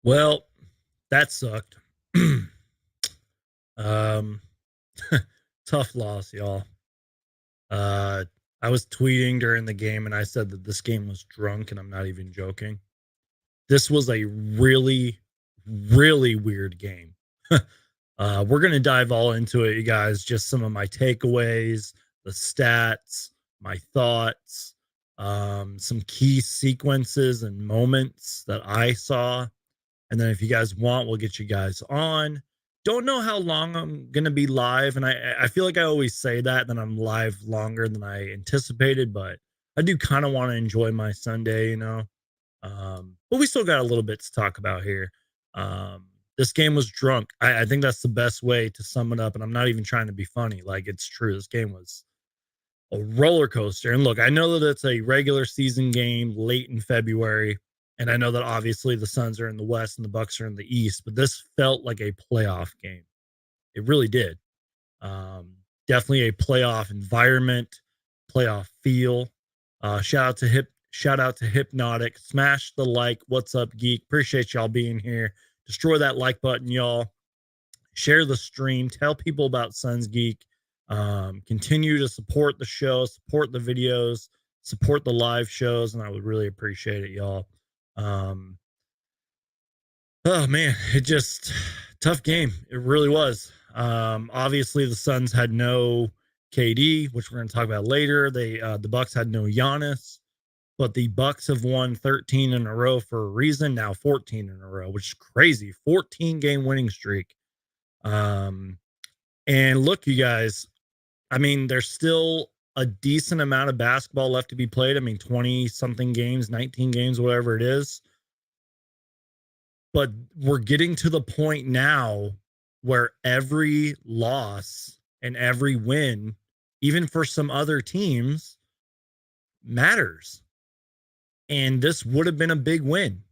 Well, that sucked. um, tough loss, y'all. Uh, I was tweeting during the game and I said that this game was drunk, and I'm not even joking. This was a really, really weird game. We're going to dive all into it, you guys. Just some of my takeaways, the stats, my thoughts, some key sequences and moments that I saw. And then if you guys want, we'll get you guys on. Don't know how long I'm gonna be live, and I feel like I always say that, then I'm live longer than I anticipated, but I do kind of want to enjoy my Sunday, But we still got a little bit to talk about here. This game was drunk. I think that's the best way to sum it up, and I'm not even trying to be funny. Like, it's true. This game was a roller coaster. And look, I know that it's a regular season game late in February, and I know that obviously the Suns are in the West and the Bucks are in the East, but this felt like a playoff game. It really did. Definitely a playoff environment, playoff feel. Shout out to Hypnotic. Smash the like. What's up, Geek? Appreciate y'all being here. Destroy that like button, y'all. Share the stream. Tell people about Suns Geek. Continue to support the show, support the videos, support the live shows, and I would really appreciate it, y'all. Um, oh man, it just tough game. It really was. Obviously the Suns had no KD, which we're going to talk about later. The Bucks had no Giannis, but the Bucks have won 13 in a row for a reason. Now 14 in a row, which is crazy. 14-game winning streak. Um, and look, you guys, I mean, there's still a decent amount of basketball left to be played. I mean, 20 something games, 19 games, whatever it is. But we're getting to the point now where every loss and every win, even for some other teams, matters. And this would have been a big win.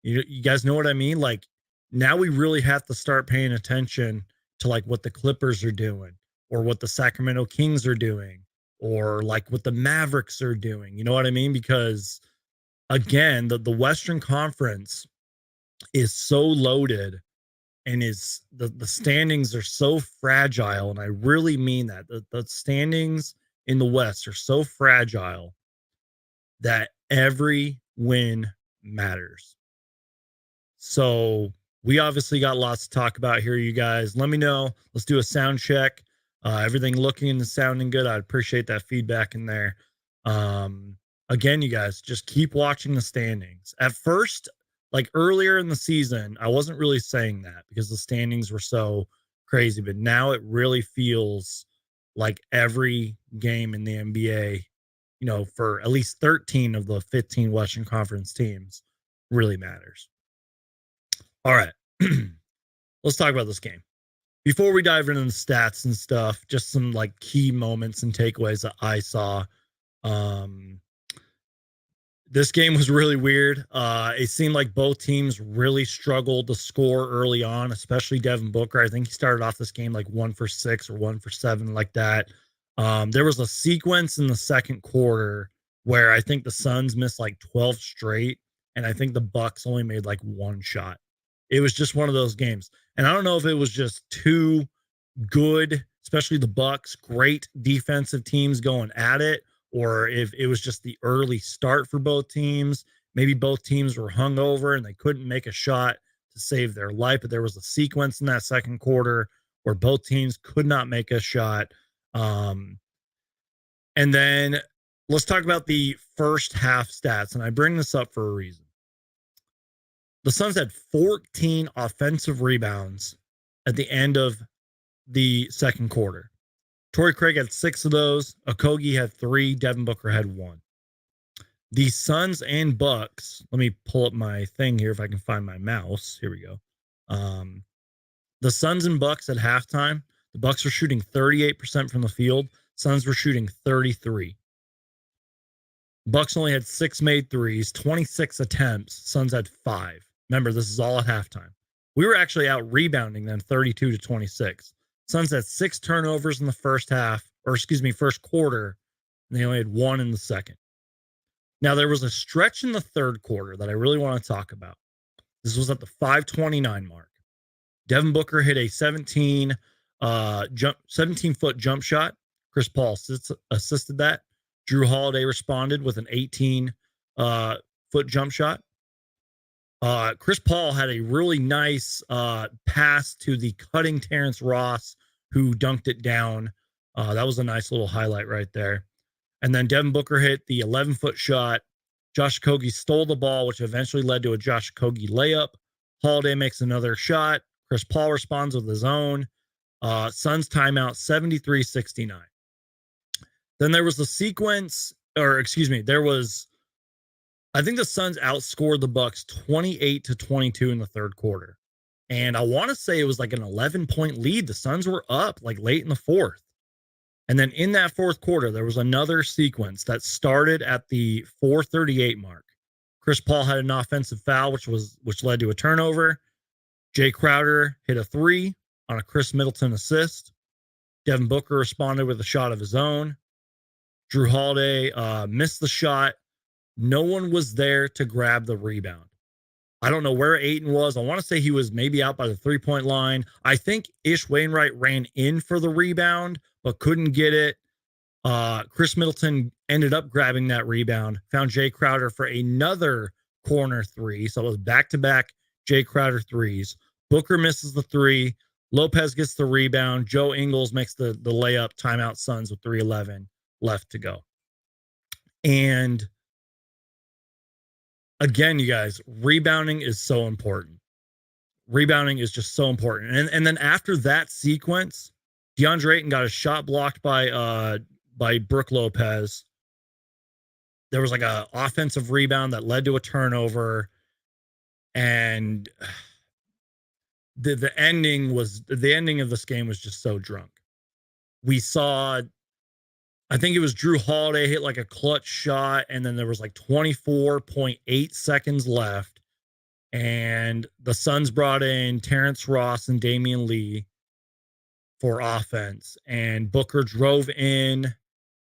You guys know what I mean? Like, now we really have to start paying attention to like what the Clippers are doing, or what the Sacramento Kings are doing, or like what the Mavericks are doing. You know what I mean? Because again, the Western Conference is so loaded, and is the standings are so fragile. And I really mean that. The standings in the West are so fragile that every win matters. So we obviously got lots to talk about here, you guys. Let me know. Let's do a sound check. Everything looking and sounding good. I'd appreciate that feedback in there. Again, you guys, just keep watching the standings. At first, like earlier in the season, I wasn't really saying that because the standings were so crazy, but now it really feels like every game in the NBA, for at least 13 of the 15 Western Conference teams really matters. All right. Let's talk about this game. Before we dive into the stats and stuff, just some like key moments and takeaways that I saw. Um, this game was really weird. It seemed like both teams really struggled to score early on, especially Devin Booker. I think he started off this game like 1 for 6 or 1 for 7, like that. There was a sequence in the second quarter where I think the Suns missed like 12 straight, and I think the Bucks only made like one shot. It was just one of those games. And I don't know if it was just too good, especially the Bucks, great defensive teams going at it, or if it was just the early start for both teams. Maybe both teams were hungover and they couldn't make a shot to save their life. But there was a sequence in that second quarter where both teams could not make a shot. And then let's talk about the first half stats. And I bring this up for a reason. The Suns had 14 offensive rebounds at the end of the second quarter. Torrey Craig had 6 of those. Okogie had 3. Devin Booker had 1. The Suns and Bucks, let me pull up my thing here if I can find my mouse. Here we go. The Suns and Bucks at halftime, the Bucks were shooting 38% from the field. Suns were shooting 33. Bucks only had 6 made threes, 26 attempts. Suns had 5. Remember, this is all at halftime. We were actually out rebounding them 32-26. Suns had 6 turnovers in the first quarter, and they only had 1 in the second. Now, there was a stretch in the third quarter that I really want to talk about. This was at the 5:29 mark. Devin Booker hit a 17-foot jump shot. Chris Paul assisted that. Drew Holiday responded with an 18-foot jump shot. Chris Paul had a really nice pass to the cutting Terrence Ross, who dunked it down. That was a nice little highlight right there. And then Devin Booker hit the 11-foot shot. Josh Okogie stole the ball, which eventually led to a Josh Okogie layup. Holiday makes another shot. Chris Paul responds with his own. Suns timeout 73-69. Then there was the sequence, or excuse me, I think the Suns outscored the Bucks 28-22 in the third quarter. And I want to say it was like an 11-point lead. The Suns were up like late in the fourth. And then in that fourth quarter, there was another sequence that started at the 4:38 mark. Chris Paul had an offensive foul, which led to a turnover. Jae Crowder hit a three on a Chris Middleton assist. Devin Booker responded with a shot of his own. Drew Holiday missed the shot. No one was there to grab the rebound. I don't know where Ayton was. I want to say he was maybe out by the three-point line. I think Ish Wainwright ran in for the rebound, but couldn't get it. Chris Middleton ended up grabbing that rebound, found Jae Crowder for another corner three. So it was back-to-back Jae Crowder threes. Booker misses the three. Lopez gets the rebound. Joe Ingles makes the layup. Timeout Suns with 3:11 left to go. And again, you guys, rebounding is so important. Rebounding is just so important. And then after that sequence, Deandre Ayton got a shot blocked by Brook Lopez. There was like a offensive rebound that led to a turnover. And the ending of this game was just so drunk. We saw, I think it was Drew Holiday hit like a clutch shot, and then there was like 24.8 seconds left. And the Suns brought in Terrence Ross and Damian Lee for offense. And Booker drove in,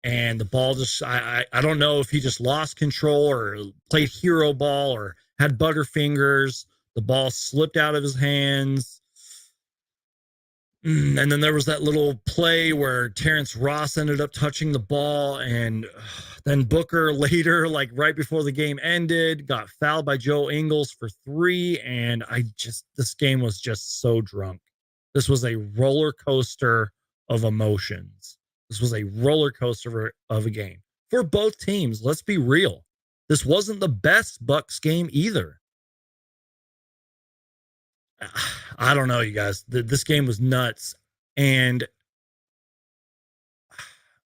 and the ball just, I don't know if he just lost control or played hero ball or had butterfingers. The ball slipped out of his hands. And then there was that little play where Terrence Ross ended up touching the ball, and then Booker later, like right before the game ended, got fouled by Joe Ingles for three. And this game was just so drunk. This was a roller coaster of emotions. This was a roller coaster of a game for both teams. Let's be real. This wasn't the best Bucks game either. I don't know, you guys. This game was nuts. And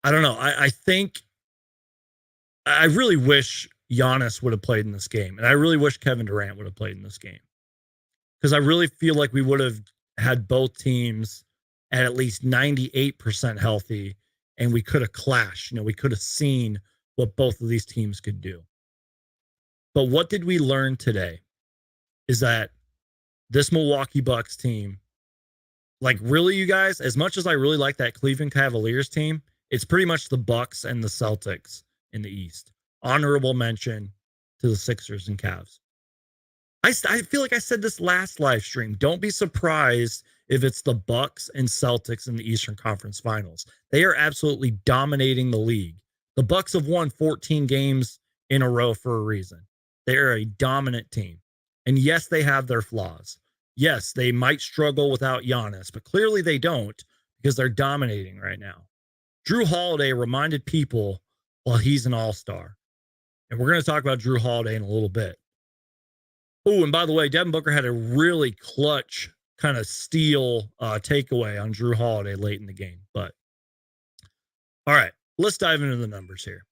I don't know. I think I really wish Giannis would have played in this game. And I really wish Kevin Durant would have played in this game. Because I really feel like we would have had both teams at least 98% healthy, and we could have clashed. We could have seen what both of these teams could do. But what did we learn today is that this Milwaukee Bucks team, like really, you guys, as much as I really like that Cleveland Cavaliers team, it's pretty much the Bucks and the Celtics in the East. Honorable mention to the Sixers and Cavs. I feel like I said this last live stream. Don't be surprised if it's the Bucks and Celtics in the Eastern Conference Finals. They are absolutely dominating the league. The Bucks have won 14 games in a row for a reason. They are a dominant team. And yes, they have their flaws. Yes, they might struggle without Giannis, but clearly they don't because they're dominating right now. Drew Holiday reminded people, well, he's an all-star. And we're going to talk about Drew Holiday in a little bit. Oh, and by the way, Devin Booker had a really clutch kind of steal takeaway on Drew Holiday late in the game. But all right, let's dive into the numbers here.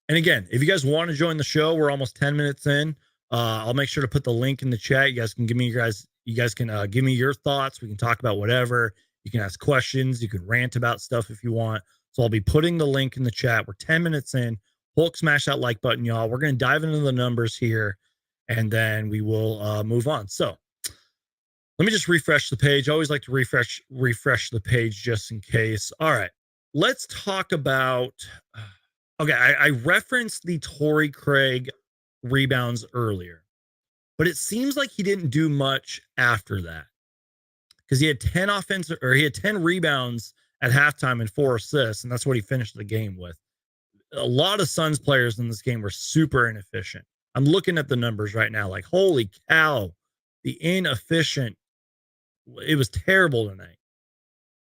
And again, if you guys want to join the show, we're almost 10 minutes in. I'll make sure to put the link in the chat. You guys can give me your thoughts. We can talk about whatever. You can ask questions. You can rant about stuff if you want. So I'll be putting the link in the chat. We're 10 minutes in. Hulk, smash that like button, y'all. We're going to dive into the numbers here, and then we will move on. So let me just refresh the page. I always like to refresh the page just in case. All right, let's talk about. Okay, I referenced the Torrey Craig rebounds earlier. But it seems like he didn't do much after that because he had 10 rebounds at halftime and 4 assists, and that's what he finished the game with. A lot of Suns players in this game were super inefficient. I'm looking at the numbers right now, like, holy cow, the inefficient. It was terrible tonight.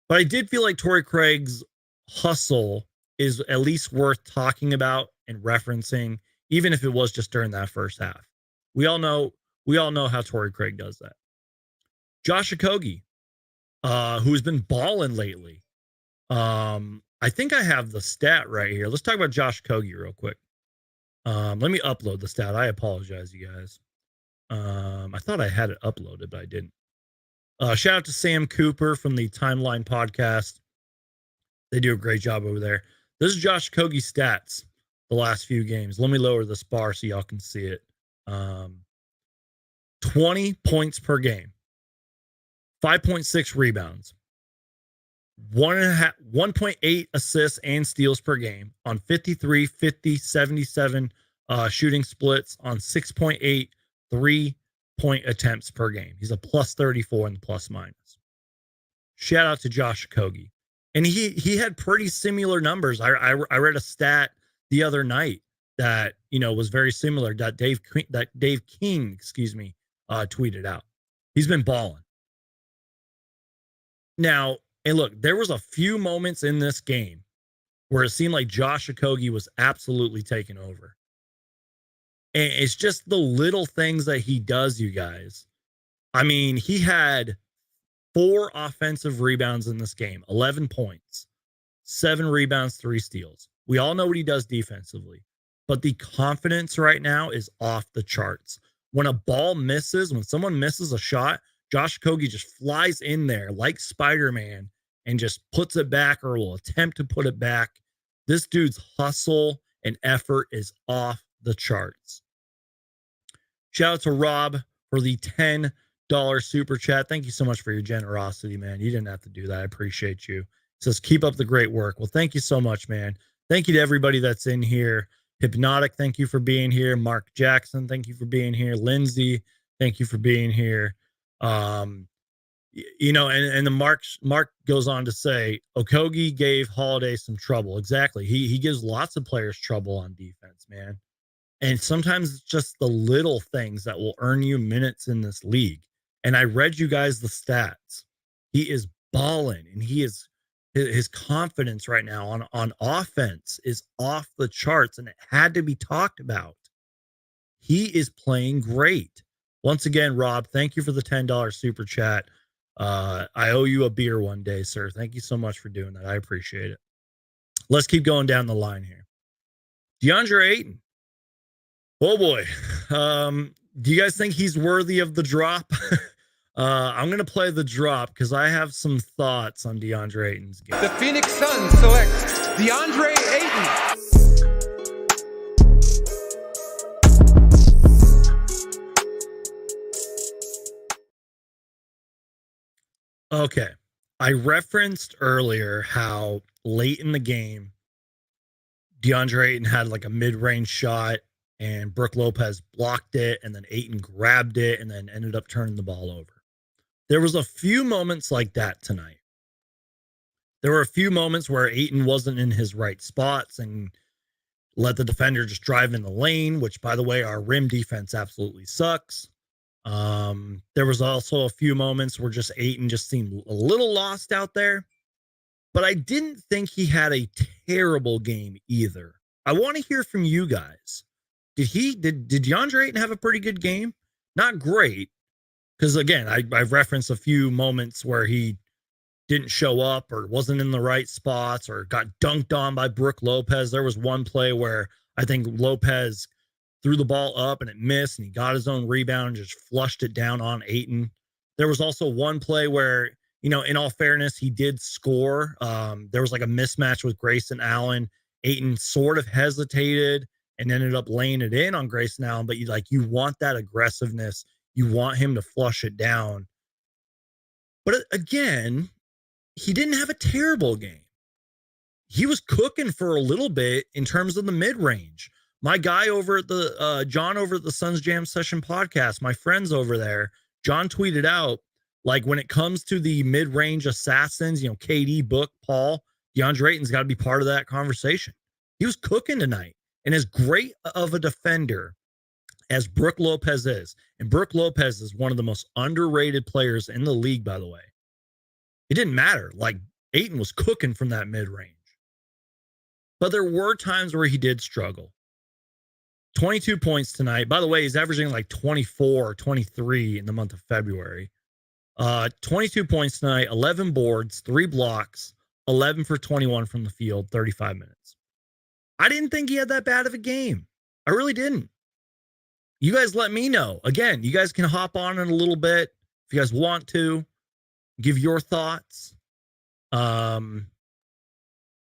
But I did feel like Torrey Craig's hustle is at least worth talking about and referencing, even if it was just during that first half. We all know how Torrey Craig does that. Josh Okogie, who's been balling lately. I think I have the stat right here. Let's talk about Josh Okogie real quick. Let me upload the stat. I apologize, you guys. I thought I had it uploaded, but I didn't. Shout out to Sam Cooper from the Timeline podcast. They do a great job over there. This is Josh Okogie's stats the last few games. Let me lower this bar so y'all can see it. 20 points per game, 5.6 rebounds, 1.8 assists and steals per game on 53, 50, 77 shooting splits on 6.8 3-point attempts per game. He's a plus 34 in the plus minus. Shout out to Josh Okogie. And he had pretty similar numbers. I read a stat the other night that, was very similar that Dave King, tweeted out. He's been balling. Now, and look, there was a few moments in this game where it seemed like Josh Okogie was absolutely taking over. And it's just the little things that he does, you guys. I mean, he had 4 offensive rebounds in this game, 11 points, 7 rebounds, 3 steals. We all know what he does defensively, but the confidence right now is off the charts. When someone misses a shot, Josh Okogie just flies in there like Spider-Man and just puts it back or will attempt to put it back. This dude's hustle and effort is off the charts. Shout out to Rob for the $10 super chat. Thank you so much for your generosity, man. You didn't have to do that. I appreciate you. It says, keep up the great work. Well, thank you so much, man. Thank you to everybody that's in here. Hypnotic, thank you for being here. Mark Jackson, thank you for being here. Lindsay, thank you for being here. And the Mark goes on to say, Okogie gave Holiday some trouble. Exactly. He gives lots of players trouble on defense, man. And sometimes it's just the little things that will earn you minutes in this league. And I read you guys the stats. He is balling, and his confidence right now on offense is off the charts, and it had to be talked about. He is playing great. Once again, Rob, thank you for the $10 super chat. I owe you a beer one day, sir. Thank you so much for doing that. I appreciate it. Let's keep going down the line here. Deandre Ayton. Oh boy. Do you guys think he's worthy of the drop? I'm going to play the drop because I have some thoughts on Deandre Ayton's game. The Phoenix Suns select Deandre Ayton. Okay. I referenced earlier how late in the game, Deandre Ayton had like a mid-range shot and Brook Lopez blocked it, and then Ayton grabbed it and then ended up turning the ball over. There was a few moments like that tonight. There were a few moments where Ayton wasn't in his right spots and let the defender just drive in the lane, which, by the way, our rim defense absolutely sucks. There was also a few moments where just Ayton just seemed a little lost out there, but I didn't think he had a terrible game either. I want to hear from you guys. Did DeAndre Ayton have a pretty good game? Not great, because again, I've referenced a few moments where he didn't show up or wasn't in the right spots or got dunked on by Brook Lopez. There was one play where I think Lopez threw the ball up and it missed, and he got his own rebound and just flushed it down on Ayton. There was also one play where, in all fairness, he did score. There was like a mismatch with Grayson Allen. Ayton sort of hesitated and ended up laying it in on Grayson Allen, but you want that aggressiveness. You want him to flush it down. But again, he didn't have a terrible game. He was cooking for a little bit in terms of the mid-range. My guy over at the John over at the Suns Jam Session podcast, my friends over there, John tweeted out, like, when it comes to the mid-range assassins, KD, Book, Paul, DeAndre Ayton's got to be part of that conversation. He was cooking tonight. And as great of a defender as Brook Lopez is, and Brook Lopez is one of the most underrated players in the league, by the way, it didn't matter. Like, Ayton was cooking from that mid-range. But there were times where he did struggle. 22 points tonight. By the way, he's averaging like 24, 23 in the month of February. 22 points tonight, 11 boards, 3 blocks, 11 for 21 from the field, 35 minutes. I didn't think he had that bad of a game. I really didn't. You guys let me know. Again, you guys can hop on in a little bit if you guys want to. Give your thoughts. I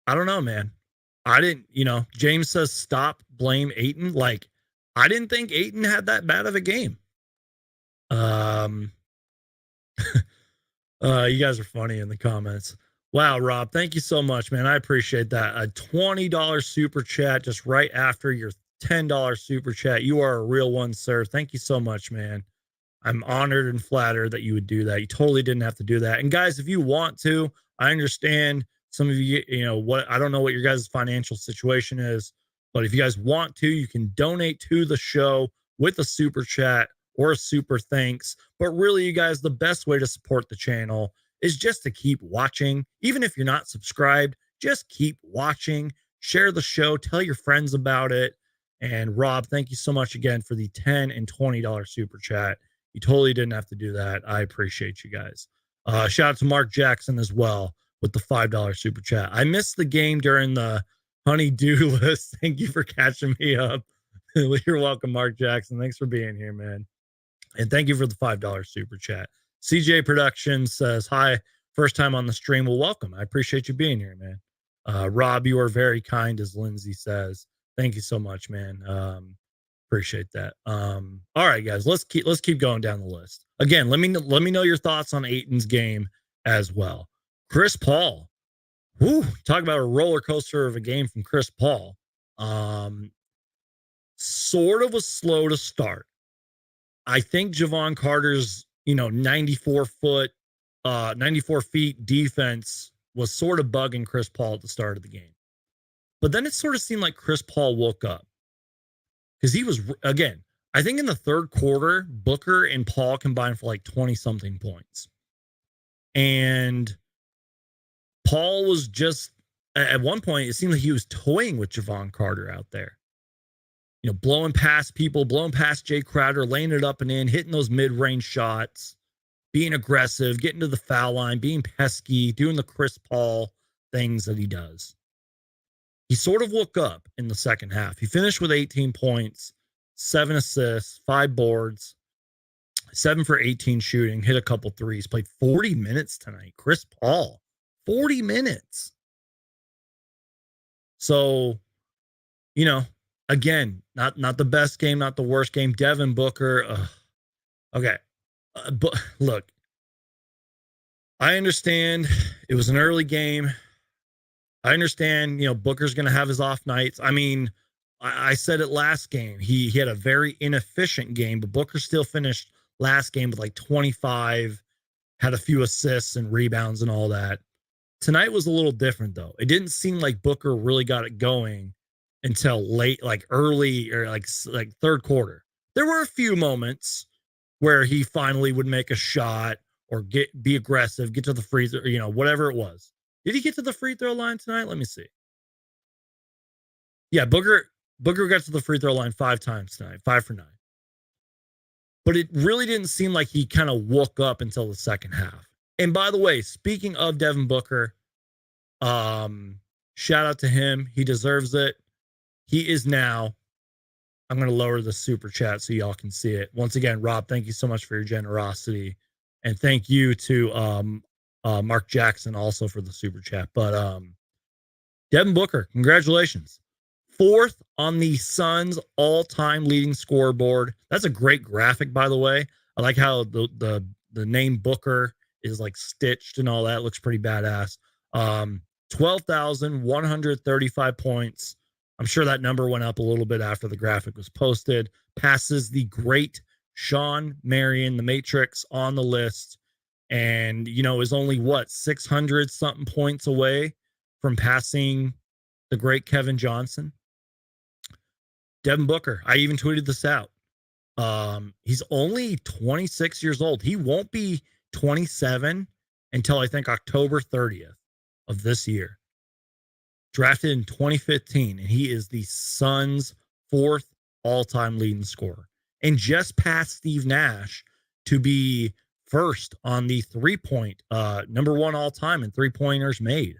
don't know, man. I didn't, James says stop, blame Ayton. Like, I didn't think Ayton had that bad of a game. You guys are funny in the comments. Wow, Rob, thank you so much, man. I appreciate that. A $20 super chat just right after your $10 super chat. You are a real one, sir. Thank you so much, man. I'm honored and flattered that you would do that. You totally didn't have to do that. And guys, if you want to, I understand some of you, I don't know what your guys' financial situation is, but if you guys want to, you can donate to the show with a super chat or a super thanks. But really, you guys, the best way to support the channel is just to keep watching. Even if you're not subscribed, just keep watching, share the show, tell your friends about it. And Rob, thank you so much again for the $10 and $20 super chat. You totally didn't have to do that. I appreciate you guys. Shout out to Mark Jackson as well with the $5 super chat. I missed the game during the honey-do list. Thank you for catching me up. You're welcome, Mark Jackson. Thanks for being here, man. And thank you for the $5 super chat. CJ Productions says, hi, first time on the stream. Well, welcome. I appreciate you being here, man. Rob, you are very kind, as Lindsay says. Thank you so much, man. Appreciate that. All right, guys, let's keep going down the list. Again, let me know your thoughts on Ayton's game as well. Chris Paul. Talk about a roller coaster of a game from Chris Paul. Sort of was slow to start. I think Javon Carter's, 94 feet defense was sort of bugging Chris Paul at the start of the game. But then it sort of seemed like Chris Paul woke up. Because he was, again, I think in the third quarter, Booker and Paul combined for like 20-something points. And Paul was just, at one point, it seemed like he was toying with Javon Carter out there. Blowing past people, blowing past Jae Crowder, laying it up and in, hitting those mid-range shots, being aggressive, getting to the foul line, being pesky, doing the Chris Paul things that he does. He sort of woke up in the second half. He finished with 18 points, 7 assists, 5 boards, 7 for 18 shooting, hit a couple threes, played 40 minutes tonight. Chris Paul, 40 minutes. So, again, not the best game, not the worst game. Devin Booker. Okay. But look, I understand it was an early game. I understand, Booker's going to have his off nights. I mean, I said it last game. He had a very inefficient game, but Booker still finished last game with like 25, had a few assists and rebounds and all that. Tonight was a little different, though. It didn't seem like Booker really got it going until late, like early or like third quarter. There were a few moments where he finally would make a shot or be aggressive, get to the free throw, whatever it was. Did he get to the free throw line tonight? Let me see. Yeah, Booker got to the free throw line 5 times tonight, 5 for 9. But it really didn't seem like he kind of woke up until the second half. And by the way, speaking of Devin Booker, shout out to him. He deserves it. He is now, I'm going to lower the super chat so y'all can see it. Once again, Rob, thank you so much for your generosity. And thank you to Mark Jackson also for the super chat. But Devin Booker, congratulations. 4th on the Suns all-time leading scoreboard. That's a great graphic, by the way. I like how the name Booker is like stitched and all that. It looks pretty badass. 12,135 points, I'm sure that number went up a little bit after the graphic was posted. Passes the great Sean Marion, the Matrix, on the list. And, is only 600 something points away from passing the great Kevin Johnson. Devin Booker, I even tweeted this out. He's only 26 years old. He won't be 27 until I think October 30th of this year. Drafted in 2015, and he is the Suns' fourth all-time leading scorer, and just passed Steve Nash to be first on the three-point, number one all-time in three-pointers made.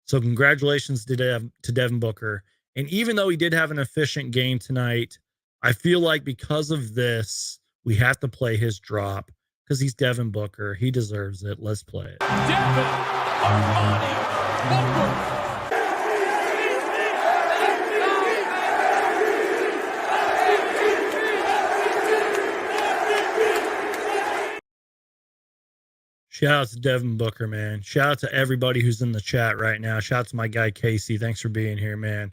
So congratulations to Devin Booker. And even though he did have an efficient game tonight, I feel like because of this, we have to play his drop because he's Devin Booker. He deserves it. Let's play it. Devin Armani Booker. Shout out to Devin Booker, man. Shout out to everybody who's in the chat right now. Shout out to my guy Casey. Thanks for being here, man.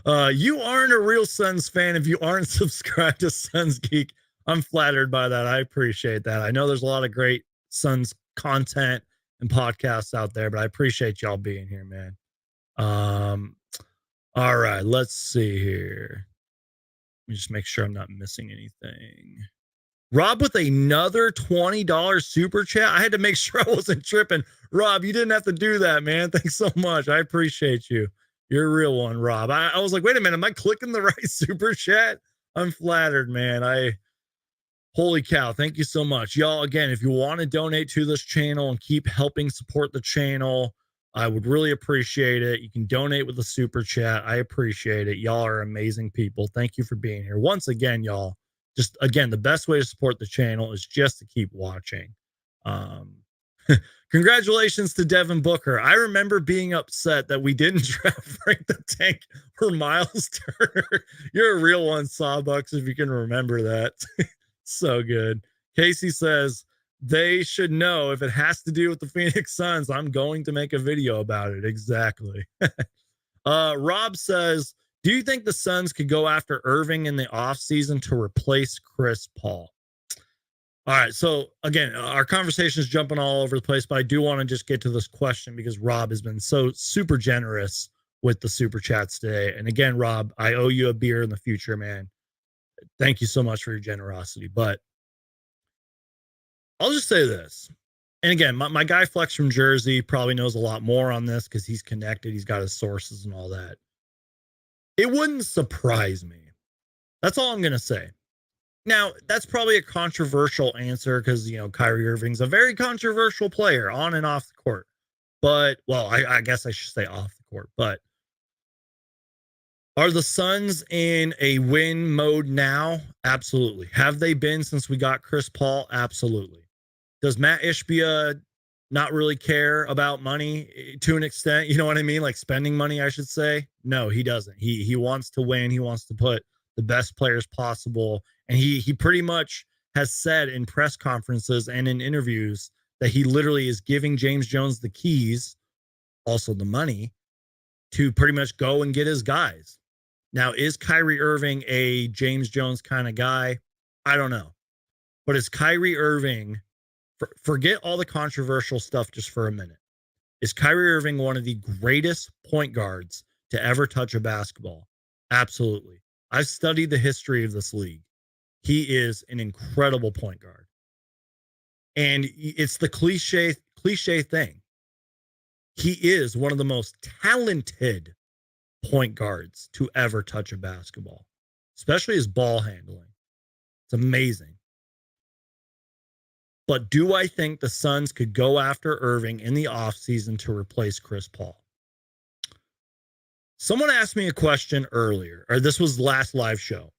You aren't a real Suns fan if you aren't subscribed to Suns Geek. I'm flattered by that. I appreciate that. I know there's a lot of great Suns content and podcasts out there, but I appreciate y'all being here, man. All right, let's see here. Let me just make sure I'm not missing anything. Rob with another $20 super chat. I had to make sure I wasn't tripping. Rob, you didn't have to do that, man. Thanks so much. I appreciate you. You're a real one, Rob. I was like, wait a minute, am I clicking the right super chat? I'm flattered, man. Holy cow. Thank you so much. Y'all, again, if you want to donate to this channel and keep helping support the channel, I would really appreciate it. You can donate with a super chat. I appreciate it. Y'all are amazing people. Thank you for being here. Once again, y'all, just again, the best way to support the channel is just to keep watching. Congratulations to Devin Booker. I remember being upset that we didn't draft Frank the Tank or Miles Turner. You're a real one, Sawbucks, if you can remember that. So good. Casey says, they should know if it has to do with the Phoenix Suns, I'm going to make a video about it. Exactly. Rob says, do you think the Suns could go after Irving in the offseason to replace Chris Paul? All right. So again, our conversation is jumping all over the place, but I do want to just get to this question because Rob has been so super generous with the super chats today. And again, Rob, I owe you a beer in the future, man. Thank you so much for your generosity. But I'll just say this. And again, my guy Flex from Jersey probably knows a lot more on this because he's connected. He's got his sources and all that. It wouldn't surprise me. That's all I'm going to say. Now, that's probably a controversial answer because, Kyrie Irving's a very controversial player on and off the court. But, well, I guess I should say off the court. But are the Suns in a win mode now? Absolutely. Have they been since we got Chris Paul? Absolutely. Does Matt Ishbia not really care about money to an extent? You know what I mean? Like spending money, I should say. No, he doesn't. He wants to win. He wants to put the best players possible. And he pretty much has said in press conferences and in interviews that he literally is giving James Jones the keys, also the money, to pretty much go and get his guys. Now, is Kyrie Irving a James Jones kind of guy? I don't know. But is Kyrie Irving, forget all the controversial stuff just for a minute. Is Kyrie Irving one of the greatest point guards to ever touch a basketball? Absolutely. I've studied the history of this league. He is an incredible point guard. And it's the cliche thing. He is one of the most talented point guards to ever touch a basketball, especially his ball handling. It's amazing. But do I think the Suns could go after Irving in the offseason to replace Chris Paul? Someone asked me a question earlier, or this was last live show.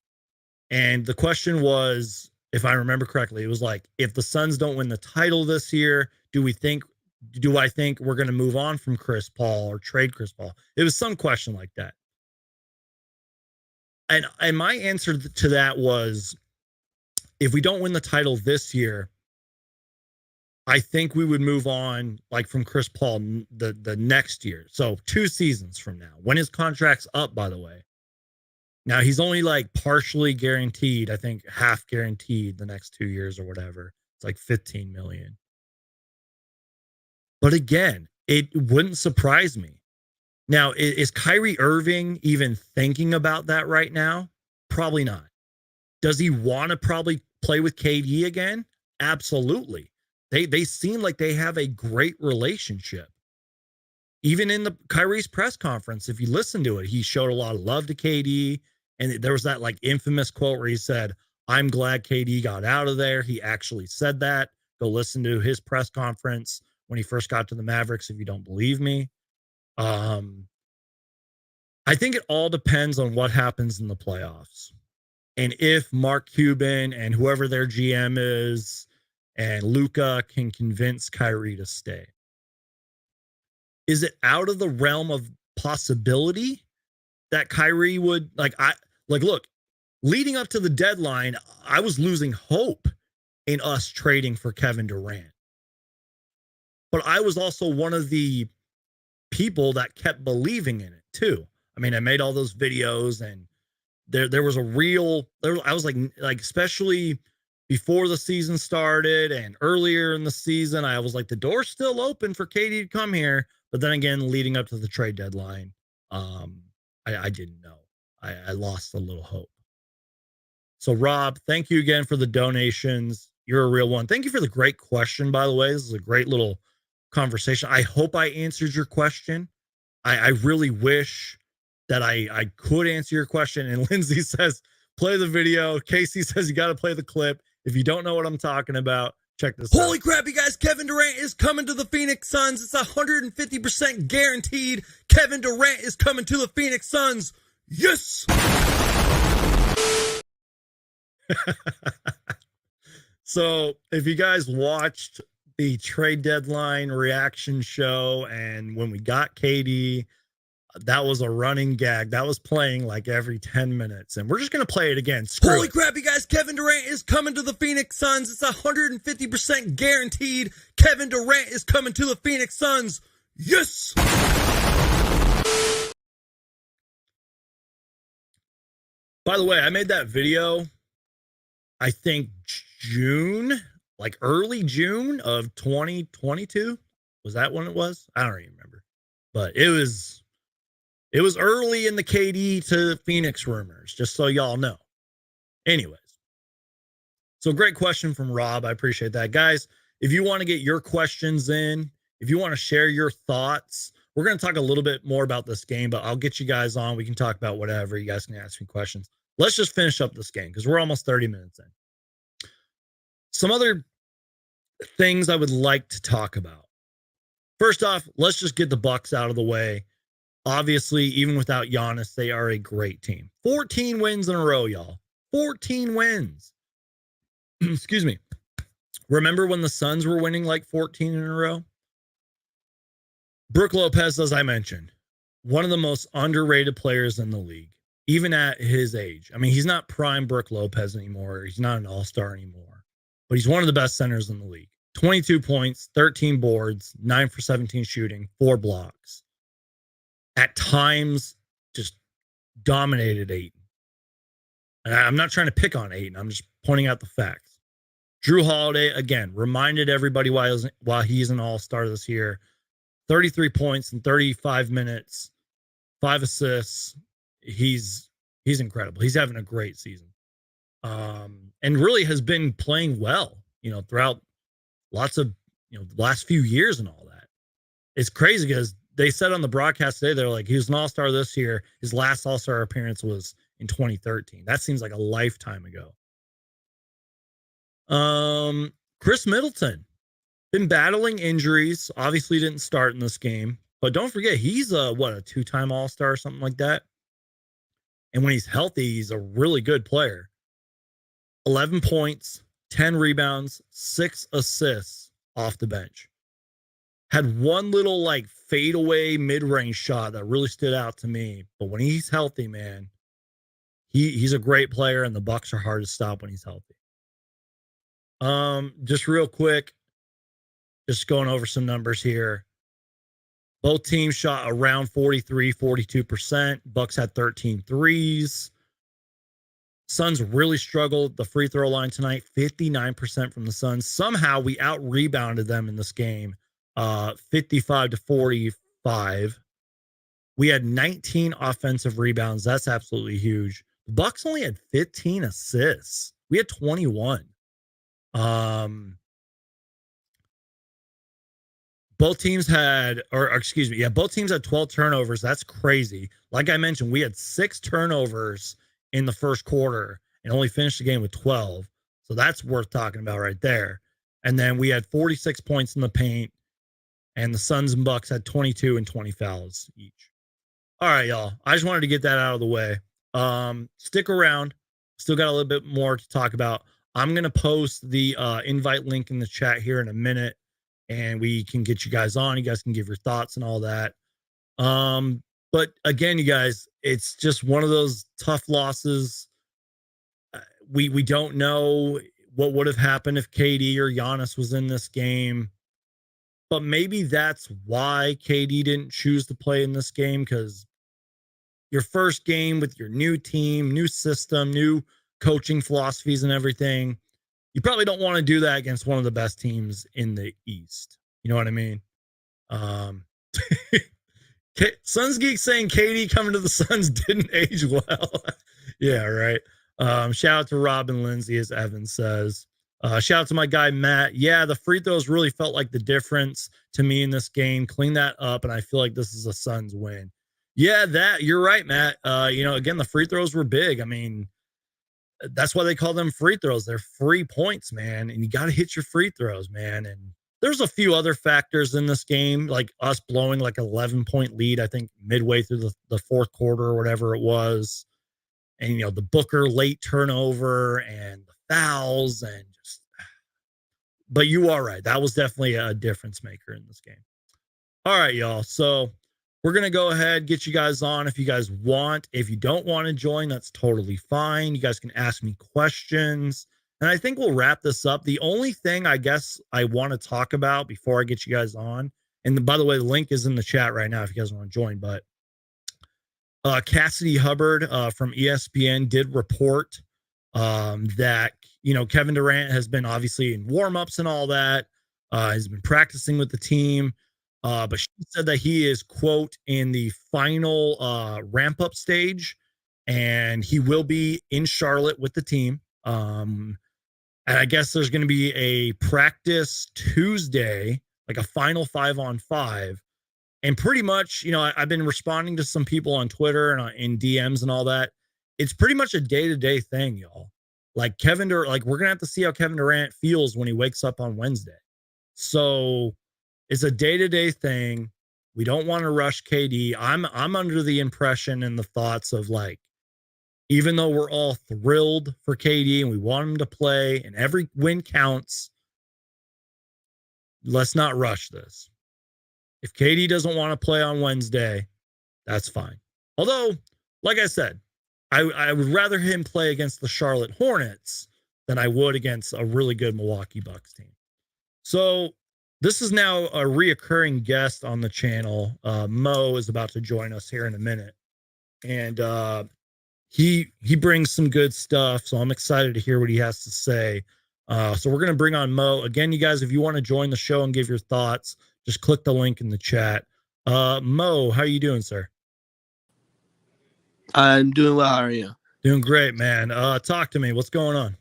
And the question was, if I remember correctly, it was like, if the Suns don't win the title this year, do I think we're going to move on from Chris Paul or trade Chris Paul? It was some question like that. And my answer to that was, if we don't win the title this year, I think we would move on like from Chris Paul the next year. So 2 seasons from now. When his contract's up, by the way. Now he's only like partially guaranteed, I think half guaranteed the next 2 years or whatever. It's like 15 million. But again, it wouldn't surprise me. Now, is Kyrie Irving even thinking about that right now? Probably not. Does he want to probably play with KD again? Absolutely. They seem like they have a great relationship. Even in the Kyrie's press conference, if you listen to it, he showed a lot of love to KD. And there was that like infamous quote where he said, "I'm glad KD got out of there." He actually said that. Go listen to his press conference when he first got to the Mavericks if you don't believe me. I think it all depends on what happens in the playoffs. And if Mark Cuban and whoever their GM is and Luka can convince Kyrie to stay. Is it out of the realm of possibility that Kyrie would look, leading up to the deadline, I was losing hope in us trading for Kevin Durant. But I was also one of the people that kept believing in it too. I mean, I made all those videos and there was a real I was like especially before the season started and earlier in the season, I was like, the door's still open for KD to come here. But then again, leading up to the trade deadline, I didn't know. I lost a little hope. So Rob, thank you again for the donations. You're a real one. Thank you for the great question, by the way. This is a great little conversation. I hope I answered your question. I really wish that I could answer your question. And Lindsay says, play the video. Casey says, you got to play the clip. If you don't know what I'm talking about, check this out. Holy crap, you guys. Kevin Durant is coming to the Phoenix Suns. It's 150% guaranteed. Kevin Durant is coming to the Phoenix Suns. Yes! So if you guys watched the trade deadline reaction show and when we got KD, that was a running gag. That was playing like every 10 minutes. And we're just going to play it again. Holy crap, you guys. Kevin Durant is coming to the Phoenix Suns. It's 150% guaranteed. Kevin Durant is coming to the Phoenix Suns. Yes! By the way, I made that video, I think June, like early June of 2022. Was that when it was? I don't even remember. But it was early in the KD to Phoenix rumors, just so y'all know. Anyways, so great question from Rob. I appreciate that. Guys, if you want to get your questions in, if you want to share your thoughts, we're going to talk a little bit more about this game, but I'll get you guys on. We can talk about whatever. You guys can ask me questions. Let's just finish up this game because we're almost 30 minutes in. Some other things I would like to talk about. First off, let's just get the Bucks out of the way. Obviously, even without Giannis, they are a great team. 14 wins in a row, y'all. 14 wins. Excuse me. Remember when the Suns were winning like 14 in a row? Brook Lopez, as I mentioned, one of the most underrated players in the league, even at his age. I mean, he's not prime Brook Lopez anymore. He's not an all-star anymore. But he's one of the best centers in the league. 22 points, 13 boards, 9 for 17 shooting, 4 blocks. At times, just dominated Ayton. And I'm not trying to pick on Ayton. I'm just pointing out the facts. Drew Holiday, again, reminded everybody why he's an all-star this year. 33 points in 35 minutes, 5 assists. He's incredible. He's having a great season. And really has been playing well, throughout lots of, the last few years and all that. It's crazy because they said on the broadcast today, they're like, he was an all-star this year. His last all-star appearance was in 2013. That seems like a lifetime ago. Chris Middleton been battling injuries. Obviously didn't start in this game, but don't forget, he's a 2-time all-star or something like that. And when he's healthy, he's a really good player. 11 points, 10 rebounds, 6 assists off the bench. Had one little fadeaway mid-range shot that really stood out to me. But when he's healthy, man, he's a great player, and the Bucks are hard to stop when he's healthy. Just real quick, just going over some numbers here. Both teams shot around 43, 42%. Bucks had 13 threes. Suns really struggled the free throw line tonight, 59% from the Suns. Somehow we out-rebounded them in this game, 55 to 45. We had 19 offensive rebounds. That's absolutely huge. The Bucks only had 15 assists. We had 21. Both teams had, both teams had 12 turnovers. That's crazy. Like I mentioned, we had 6 turnovers in the first quarter and only finished the game with 12. So that's worth talking about right there. And then we had 46 points in the paint, and the Suns and Bucks had 22 and 20 fouls each. All right, y'all. I just wanted to get that out of the way. Stick around. Still got a little bit more to talk about. I'm going to post the invite link in the chat here in a minute, and we can get you guys on. You guys can give your thoughts and all that. But again, you guys, it's just one of those tough losses. We don't know what would have happened if KD or Giannis was in this game. But maybe that's why KD didn't choose to play in this game, because your first game with your new team, new system, new coaching philosophies and everything, you probably don't want to do that against one of the best teams in the East. You know what I mean? Suns Geek saying KD coming to the Suns didn't age well. Yeah, right. Shout out to Robin Lindsay, as Evan says. Shout out to my guy, Matt. Yeah, the free throws really felt like the difference to me in this game. Clean that up, and I feel like this is a Suns win. Yeah, you're right, Matt. Again, the free throws were big. I mean, that's why they call them free throws. They're free points, man, and you got to hit your free throws, man. And there's a few other factors in this game, like us blowing like an 11-point lead, I think, midway through the fourth quarter or whatever it was. And, the Booker late turnover and the fouls and just, but you are right. That was definitely a difference maker in this game. All right, y'all. So we're going to go ahead, get you guys on if you guys want. If you don't want to join, that's totally fine. You guys can ask me questions. And I think we'll wrap this up. The only thing I guess I want to talk about before I get you guys on, and by the way, the link is in the chat right now if you guys want to join, but Cassidy Hubbard from ESPN did report that, Kevin Durant has been obviously in warmups and all that. Has been practicing with the team. But she said that he is, quote, in the final ramp up stage, and he will be in Charlotte with the team. And I guess there's going to be a practice Tuesday, like a final 5-on-5. And pretty much, I've been responding to some people on Twitter and in DMs and all that. It's pretty much a day-to-day thing, y'all. Like we're going to have to see how Kevin Durant feels when he wakes up on Wednesday. So it's a day-to-day thing. We don't want to rush KD. I'm under the impression and the thoughts of, like, even though we're all thrilled for KD and we want him to play and every win counts, let's not rush this. If KD doesn't want to play on Wednesday, that's fine. Although, like I said, I would rather him play against the Charlotte Hornets than I would against a really good Milwaukee Bucks team. So this is now a reoccurring guest on the channel. Mo is about to join us here in a minute. And he brings some good stuff, so I'm excited to hear what he has to say. So we're going to bring on Mo. Again, you guys, if you want to join the show and give your thoughts, just click the link in the chat. Mo, how are you doing, sir? I'm doing well. How are you? Doing great, man. Talk to me. What's going on?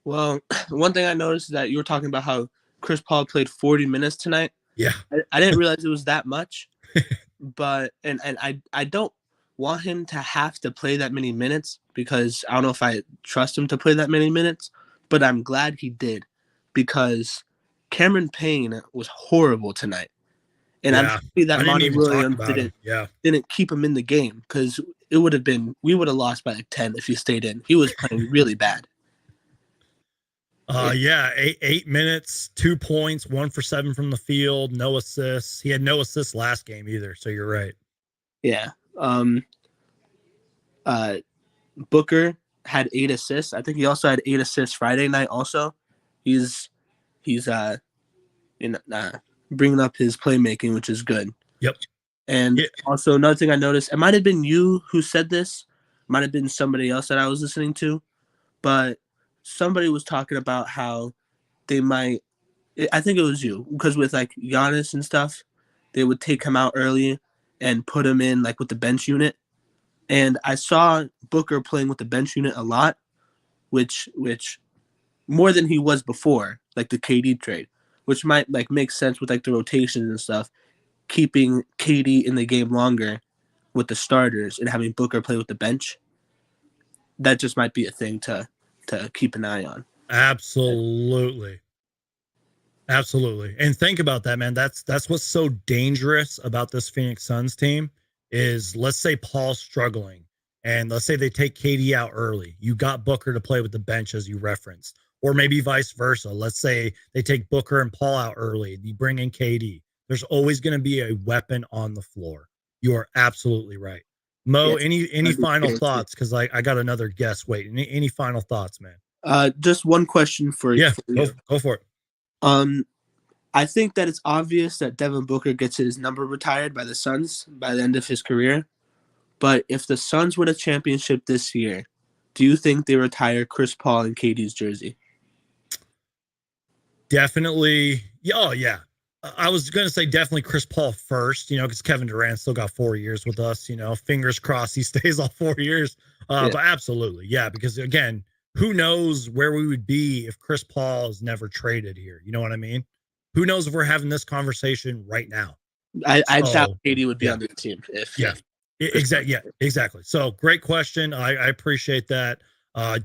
Well, one thing I noticed is that you were talking about how Chris Paul played 40 minutes tonight. Yeah. I didn't realize it was that much, but I don't want him to have to play that many minutes because I don't know if I trust him to play that many minutes, but I'm glad he did because Cameron Payne was horrible tonight. And I'm happy that Monty Williams didn't keep him in the game because we would have lost by like 10 if he stayed in. He was playing really bad. 8 minutes, 2 points, 1 for 7 from the field, no assists. He had no assists last game either, so you're right. Yeah. Booker had 8 assists. I think he also had 8 assists Friday night also. He's bringing up his playmaking, which is good. Yep. And also another thing I noticed, it might have been you who said this, might have been somebody else that I was listening to, but somebody was talking about how they might, I think it was you, because with like Giannis and stuff, they would take him out early and put him in like with the bench unit. And I saw Booker playing with the bench unit a lot, which more than he was before, like the KD trade, which might like make sense with like the rotations and stuff, keeping KD in the game longer with the starters and having Booker play with the bench. That just might be a thing to keep an eye on. Absolutely. Absolutely. And think about that, man. That's what's so dangerous about this Phoenix Suns team is, let's say Paul's struggling and let's say they take KD out early. You got Booker to play with the bench as you referenced, or maybe vice versa. Let's say they take Booker and Paul out early. You bring in KD. There's always going to be a weapon on the floor. You are absolutely right. Mo, any final thoughts? Because I got another guess. Wait, any final thoughts, man? Just one question for you. Go for it. I think that it's obvious that Devin Booker gets his number retired by the Suns by the end of his career. But if the Suns win a championship this year, do you think they retire Chris Paul and KD's jersey? Definitely. Oh, yeah. I was going to say definitely Chris Paul first, because Kevin Durant still got 4 years with us, fingers crossed he stays all 4 years. But absolutely. Yeah. Because again, who knows where we would be if Chris Paul is never traded here? You know what I mean? Who knows if we're having this conversation right now? I doubt KD would be on the team exactly. So great question. I appreciate that.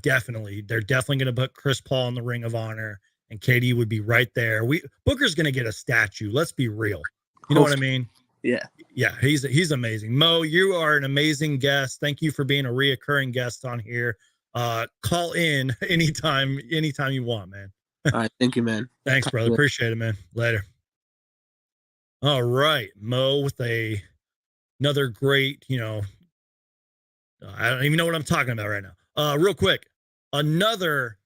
Definitely. They're definitely going to put Chris Paul in the Ring of Honor, and KD would be right there. Booker's going to get a statue. Let's be real. You know what I mean? Yeah. Yeah. He's amazing. Mo, you are an amazing guest. Thank you for being a reoccurring guest on here. Call in anytime you want, man. All right. Thank you, man. Thanks, brother. Appreciate it, man. Later. All right. Mo with another great, I don't even know what I'm talking about right now. Real quick, another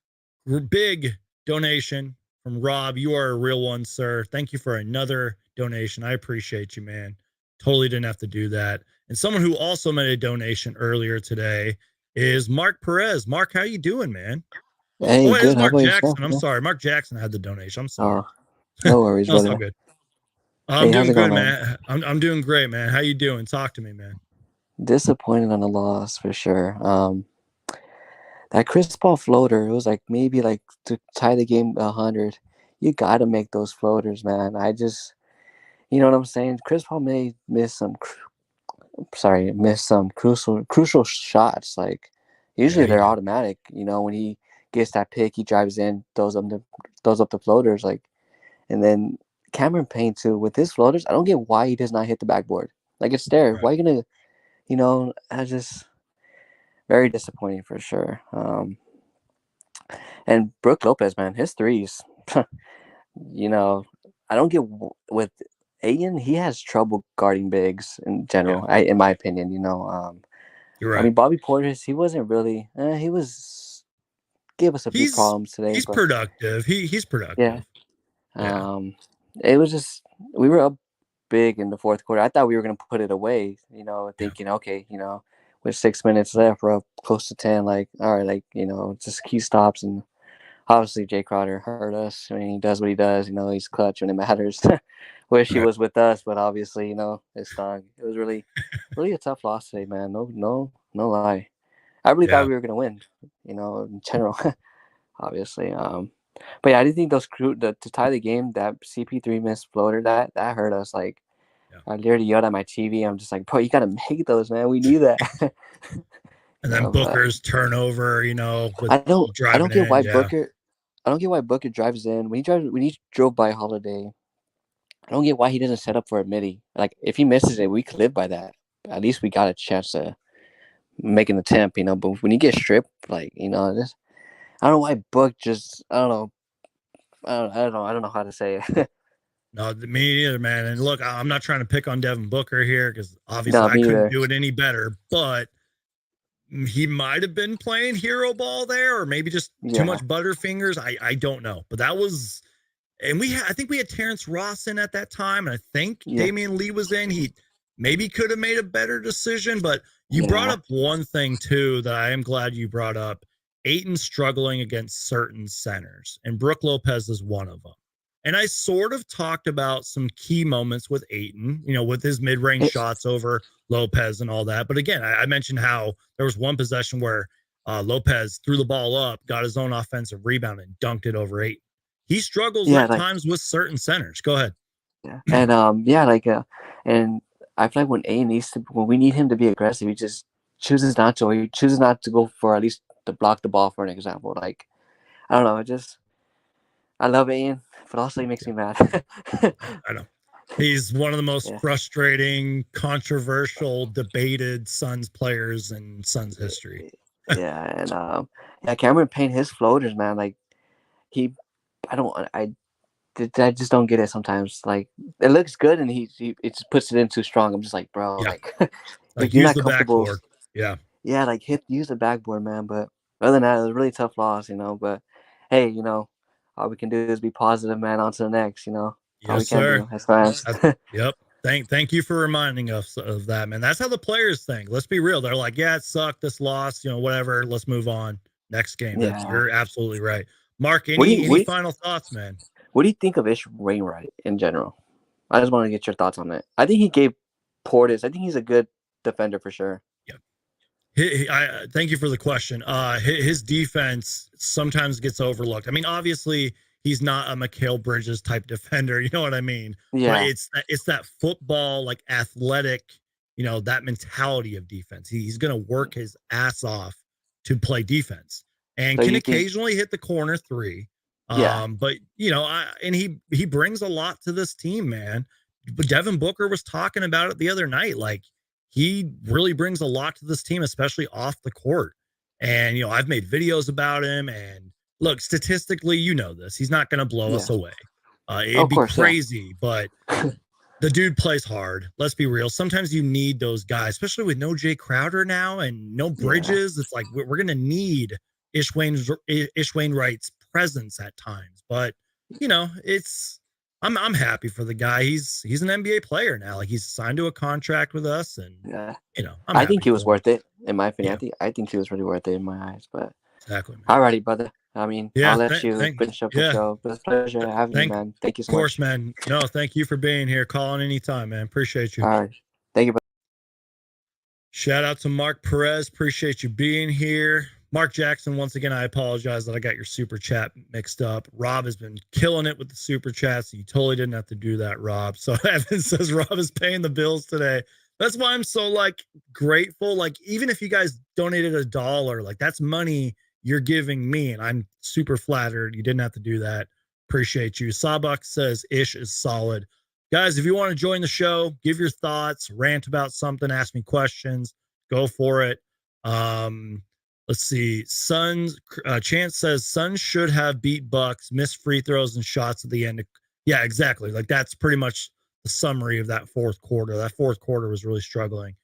big donation from Rob. You are a real one, sir. Thank you for another donation. I appreciate you, man. Totally didn't have to do that. And someone who also made a donation earlier today is Mark Perez. Mark, how you doing, man? Hey, good. It's Mark How about Jackson. yourself, I'm sorry. Mark Jackson had the donation. I'm sorry. No worries, That's brother. all good. I'm how's doing it good, going, man. I'm doing great, man. How you doing? Talk to me, man. Disappointed on the loss for sure. That Chris Paul floater, it was like maybe like to tie the game 100. You got to make those floaters, man. You know what I'm saying? Chris Paul may miss some crucial shots. Like usually they're automatic. When he gets that pick, he drives in, throws up the floaters, like, and then Cameron Payne too with his floaters. I don't get why he does not hit the backboard. Like it's there. Right. Why are you gonna? I just very disappointing for sure. And Brook Lopez, man, his threes. I don't get with Ayton. He has trouble guarding bigs in general. Yeah. In my opinion, You're right. I mean, Bobby Portis, he wasn't really. He gave us a few problems today. He's productive. He's productive. Yeah. It was just we were up big in the fourth quarter. I thought we were gonna put it away. Thinking okay, with 6 minutes left, we're up close to 10. Like, all right, like just key stops, and obviously Jae Crowder hurt us. I mean, he does what he does. He's clutch when it matters. Wish he was with us, but obviously, it stung. It was really, really a tough loss today, man. No lie. I really thought we were gonna win. In general, obviously. But yeah, I didn't think to tie the game, that CP3 missed floater, that hurt us. Like, I literally yelled at my TV. I'm just like, bro, you gotta make those, man. We need that. And then Booker's turnover, with I don't get why Booker. I don't get why Booker drives in when he drove by Holiday. I don't get why he doesn't set up for a midi. Like, if he misses it, we could live by that. At least we got a chance to make an attempt, But when you get stripped, like, I don't know why Book just I don't know how to say it. No, me either, man. And look, I'm not trying to pick on Devin Booker here because obviously I couldn't do it any better, but he might have been playing hero ball there, or maybe just too much Butterfingers. I don't know, but that was And I think we had Terrence Ross in at that time, and I think Yeah. Damian Lee was in. He maybe could have made a better decision, but you brought up one thing too that I am glad you brought up. Ayton struggling against certain centers, and Brook Lopez is one of them. And I sort of talked about some key moments with Ayton, with his mid-range shots over Lopez and all that. But again, I mentioned how there was one possession where Lopez threw the ball up, got his own offensive rebound, and dunked it over Ayton. He struggles at times with certain centers. Go ahead. Yeah, and and I feel like when we need him to be aggressive, he just chooses not to. Or he chooses not to go for at least to block the ball, for an example. Like, I don't know. I love Ian, but also he makes me mad. I know. He's one of the most frustrating, controversial, debated Suns players in Suns history. And Cameron Payne, his floaters, man, like I just don't get it sometimes. Like, it looks good, and he just puts it in too strong. I'm just like, bro, like if you're not comfortable, use the backboard, man. But other than that, it was a really tough loss, But hey, all we can do is be positive, man. On to the next, all we can do as fans. Yep. Thank you for reminding us of that, man. That's how the players think. Let's be real. They're like, yeah, it sucked, this loss, whatever. Let's move on. Next game. You're absolutely right. Mark, any final thoughts, man? What do you think of Ish Wainwright in general? I just want to get your thoughts on it. I think he gave Portis. I think he's a good defender for sure. I thank you for the question. His defense sometimes gets overlooked. I mean, obviously, he's not a Mikal Bridges type defender. You know what I mean? Yeah. But it's that football, like athletic, that mentality of defense. He's going to work his ass off to play defense and can occasionally hit the corner three. But and he brings a lot to this team, man. But Devin Booker was talking about it the other night. Like, he really brings a lot to this team, especially off the court. And, I've made videos about him. And look, statistically, this. He's not going to blow us away. It'd be crazy, but the dude plays hard. Let's be real. Sometimes you need those guys, especially with no Jae Crowder now and no Bridges. It's like we're going to need Ish Wainwright's presence at times. But, I'm happy for the guy. He's an NBA player now. Like, he's signed to a contract with us, and I think he was worth it, in my opinion. I think he was really worth it in my eyes. But exactly. Alrighty, brother. I mean, I'll let you finish up the show. It was a pleasure having you, man. Thank you so much. Of course, man. No, thank you for being here. Calling anytime, man. Appreciate you. All right. Thank you, brother. Shout out to Mark Perez. Appreciate you being here. Mark Jackson, once again, I apologize that I got your super chat mixed up. Rob has been killing it with the super chats. So you totally didn't have to do that, Rob. So Evan says Rob is paying the bills today. That's why I'm so grateful. Like, even if you guys donated $1, like, that's money you're giving me, and I'm super flattered. You didn't have to do that. Appreciate you. Sawbuck says Ish is solid. Guys, if you want to join the show, give your thoughts, rant about something, ask me questions, go for it. Let's see. Chance says Suns should have beat Bucks, missed free throws and shots at the end. Yeah, exactly. Like, that's pretty much the summary of that fourth quarter. That fourth quarter was really struggling.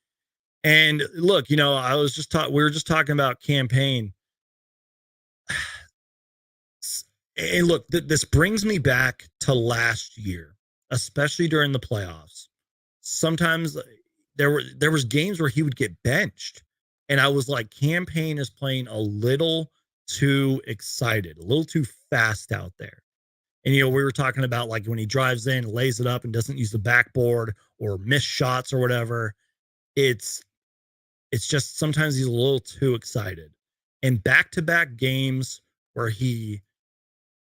And look, we were just talking about campaign. And look, this brings me back to last year, especially during the playoffs. Sometimes there was games where he would get benched. And I was like, campaign is playing a little too excited, a little too fast out there. And, we were talking about, like, when he drives in, lays it up and doesn't use the backboard or miss shots or whatever. It's just sometimes he's a little too excited. And back-to-back games where he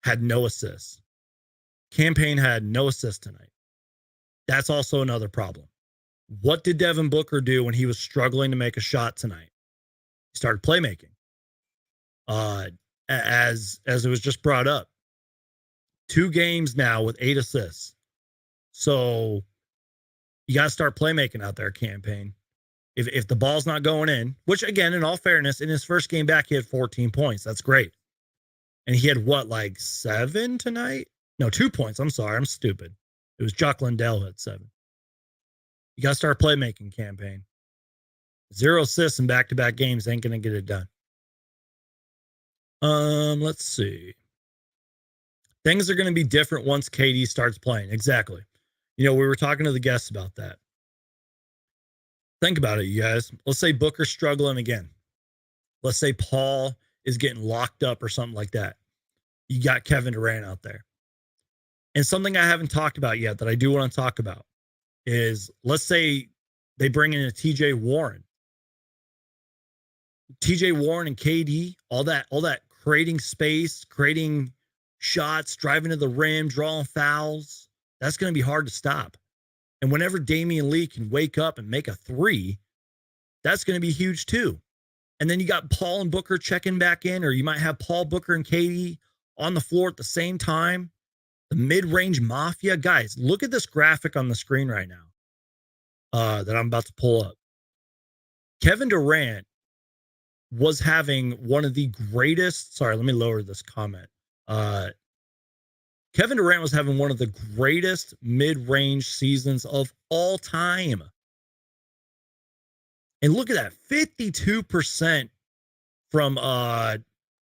had no assists. Campaign had no assists tonight. That's also another problem. What did Devin Booker do when he was struggling to make a shot tonight? He started playmaking. As it was just brought up, 2 games now with 8 assists. So you got to start playmaking out there, campaign. If the ball's not going in, which, again, in all fairness, in his first game back, he had 14 points. That's great. And he had 7 tonight? No, 2 points. I'm sorry. I'm stupid. It was Jock Lindell who had 7. You got to start playmaking, campaign. 0 assists in back-to-back games ain't going to get it done. Let's see. Things are going to be different once KD starts playing. Exactly. You know, we were talking to the guests about that. Think about it, you guys. Let's say Booker's struggling again. Let's say Paul is getting locked up or something like that. You got Kevin Durant out there. And something I haven't talked about yet that I do want to talk about is, let's say they bring in a TJ Warren. TJ Warren and KD, all that creating space, creating shots, driving to the rim, drawing fouls. That's going to be hard to stop. And whenever Damian Lee can wake up and make a three, that's going to be huge too. And then you got Paul and Booker checking back in, or you might have Paul, Booker, and KD on the floor at the same time. The mid-range mafia. Guys, look at this graphic on the screen right now that I'm about to pull up. Kevin Durant was having one of the greatest. Sorry, let me lower this comment. Kevin Durant was having one of the greatest mid-range seasons of all time. And look at that, 52% from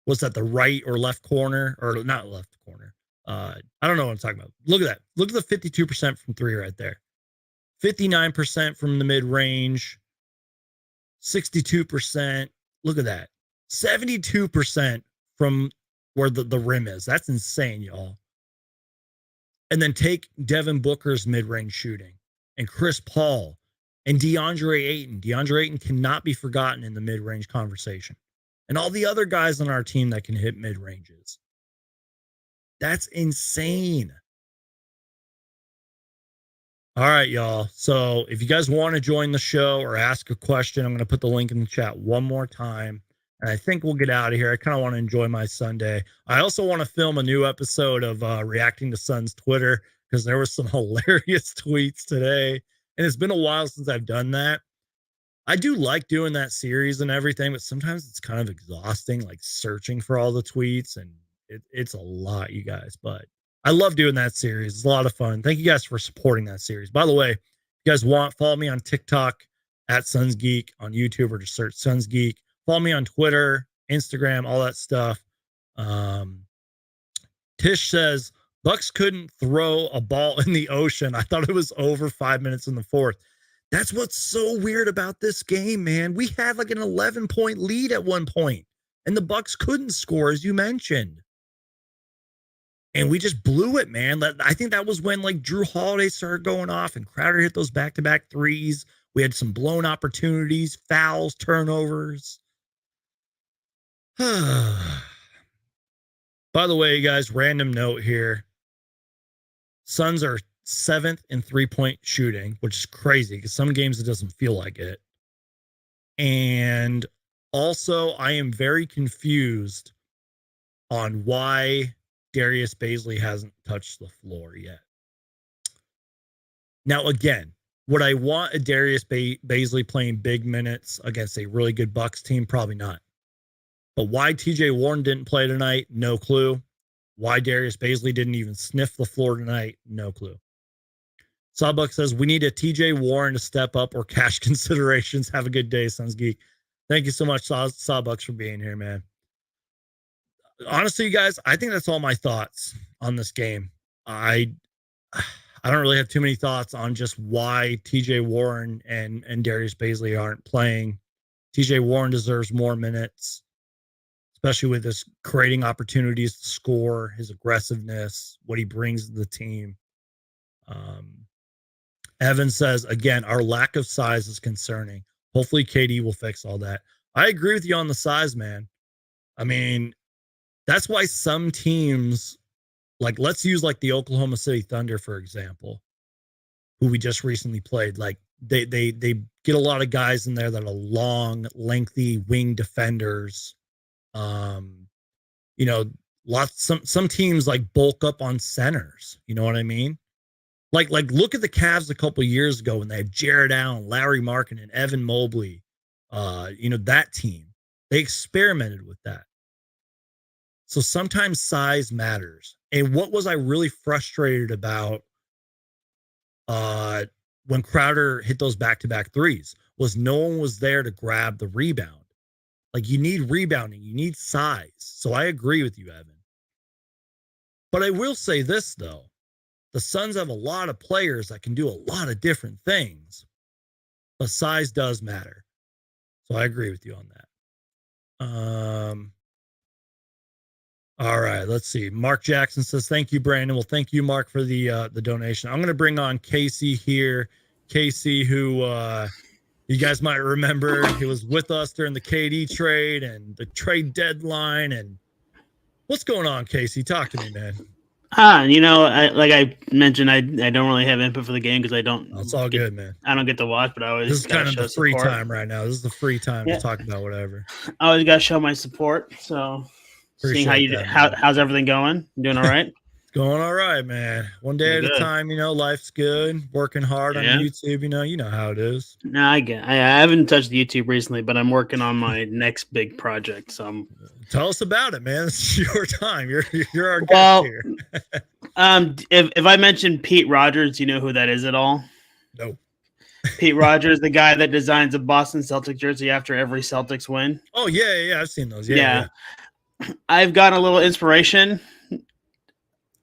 was that the right or left corner, or not left corner? I don't know what I'm talking about. Look at that. Look at the 52% from three right there. 59% from the mid-range. 62%. Look at that. 72% from where the rim is. That's insane, y'all. And then take Devin Booker's mid-range shooting and Chris Paul and Deandre Ayton. Deandre Ayton cannot be forgotten in the mid-range conversation. And all the other guys on our team that can hit mid-ranges. That's insane. All right, y'all. So if you guys want to join the show or ask a question, I'm going to put the link in the chat one more time. And I think we'll get out of here. I kind of want to enjoy my Sunday. I also want to film a new episode of reacting to Suns Twitter, because there were some hilarious tweets today. And it's been a while since I've done that. I do like doing that series and everything, but sometimes it's kind of exhausting, like searching for all the tweets. And it's a lot, you guys. But I love doing that series. It's a lot of fun. Thank you guys for supporting that series. By the way, if you guys want, follow me on TikTok at Suns Geek, on YouTube, or just search Suns Geek. Follow me on Twitter, Instagram, all that stuff. Tish says, Bucks couldn't throw a ball in the ocean. I thought it was over 5 minutes in the fourth. That's what's so weird about this game, man. We had like an 11-point lead at one point, and the Bucks couldn't score, as you mentioned. And we just blew it, man. I think that was when like Drew Holiday started going off and Crowder hit those back-to-back threes. We had some blown opportunities, fouls, turnovers. By the way, guys, random note here. Suns are 7th in three-point shooting, which is crazy because some games it doesn't feel like it. And also, I am very confused on why Darius Bazley hasn't touched the floor yet. Now, again, would I want a Darius Bazley playing big minutes against a really good Bucks team? Probably not. But why TJ Warren didn't play tonight? No clue. Why Darius Bazley didn't even sniff the floor tonight? No clue. Sawbuck says, we need a TJ Warren to step up or cash considerations. Have a good day, Suns Geek. Thank you so much, Sawbucks, for being here, man. Honestly, you guys, I think that's all my thoughts on this game. I don't really have too many thoughts on just why TJ Warren and Darius Bazley aren't playing. TJ Warren deserves more minutes, especially with his creating opportunities to score, his aggressiveness, what he brings to the team. Evan says, again, our lack of size is concerning. Hopefully KD will fix all that. I agree with you on the size, man. I mean, that's why some teams, like let's use like the Oklahoma City Thunder, for example, who we just recently played. Like they get a lot of guys in there that are long, lengthy wing defenders. You know, some teams like bulk up on centers. You know what I mean? Like look at the Cavs a couple years ago when they had Jared Allen, Larry Markkinen, Evan Mobley. You know, that team. They experimented with that. So sometimes size matters. And what was I really frustrated about when Crowder hit those back-to-back threes was no one was there to grab the rebound. Like you need rebounding, you need size. So I agree with you, Evan. But I will say this, though. The Suns have a lot of players that can do a lot of different things. But size does matter. So I agree with you on that. All right, let's see. Mark Jackson says, thank you, Brandon. Well, thank you, Mark, for the donation. I'm going to bring on Casey here. Casey, who you guys might remember, he was with us during the KD trade and the trade deadline. And what's going on, Casey? Talk to me, man. Like I mentioned, I don't really have input for the game because I don't. It's all good, man. I don't get to watch, but I always. This is kind of the free support. time right now. This is the free time to talk about whatever. I always got to show my support. So, seeing how's everything going? You doing all right? It's going all right, man. One day at a time. Life's good. Working hard on YouTube. You know how it is. No, I haven't touched YouTube recently, but I'm working on my next big project. So tell us about it, man. It's your time. You're our guest here. If I mention Pete Rogers, you know who that is at all? No. Pete Rogers, the guy that designs a Boston Celtics jersey after every Celtics win. Oh yeah, I've seen those. Yeah. I've gotten a little inspiration.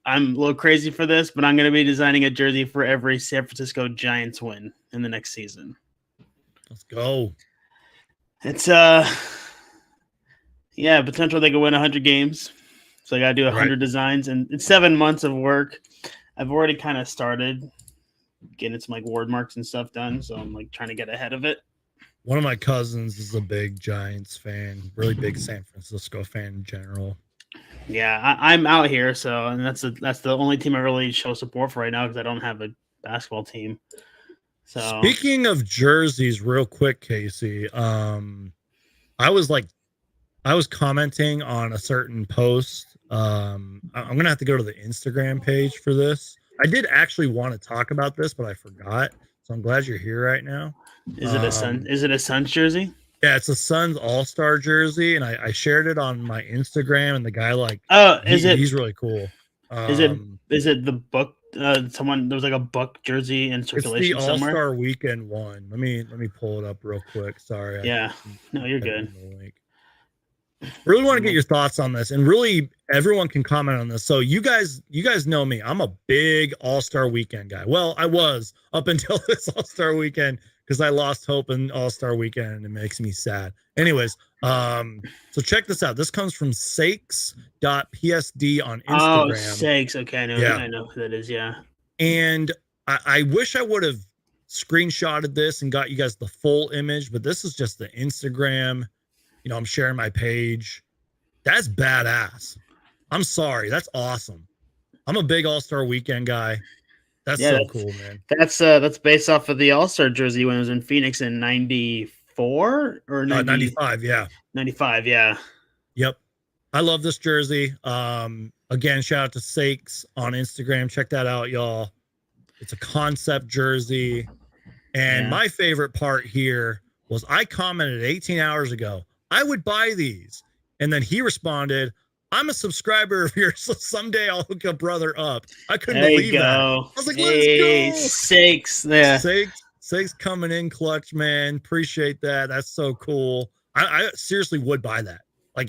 I'm a little crazy for this, but I'm going to be designing a jersey for every San Francisco Giants win in the next season. Let's go. It's potential they could win 100 games. So I got to do 100 designs, and it's 7 months of work. I've already kind of started getting some word marks and stuff done, so I'm trying to get ahead of it. One of my cousins is a big Giants fan, really big San Francisco fan in general. Yeah, I'm out here, and that's the only team I really show support for right now because I don't have a basketball team. So speaking of jerseys, real quick, Casey, I was commenting on a certain post. I'm gonna have to go to the Instagram page for this. I did actually want to talk about this, but I forgot. So I'm glad you're here right now. Is it a Suns jersey? Yeah, it's a Suns All-Star jersey, and I shared it on my Instagram, and the guy he's really cool. Is it the book? Someone there was a book jersey in circulation it's the somewhere. All-Star Weekend one. Let me pull it up real quick. Sorry. No, you're good. Really want to get your thoughts on this, and really everyone can comment on this. So you guys know me. I'm a big All-Star Weekend guy. Well, I was up until this All-Star Weekend because I lost hope in All-Star Weekend and it makes me sad. Anyways, so check this out. This comes from sakes.psd on Instagram. Oh, Sakes. Okay, I know who that is, yeah. And I wish I would have screenshotted this and got you guys the full image, but this is just the Instagram. I'm sharing my page. That's badass. I'm sorry. That's awesome. I'm a big All-Star Weekend guy. That's so cool, man. That's based off of the All-Star jersey when it was in Phoenix in 94 or 95, yeah. 95, yeah. Yep. I love this jersey. Again, shout out to Sakes on Instagram. Check that out, y'all. It's a concept jersey. And my favorite part here was I commented 18 hours ago, I would buy these. And then he responded, I'm a subscriber of yours, so someday I'll hook a brother up. I couldn't believe that. I was like, let's go. Sakes. Yeah. Sakes coming in clutch, man. Appreciate that. That's so cool. I seriously would buy that.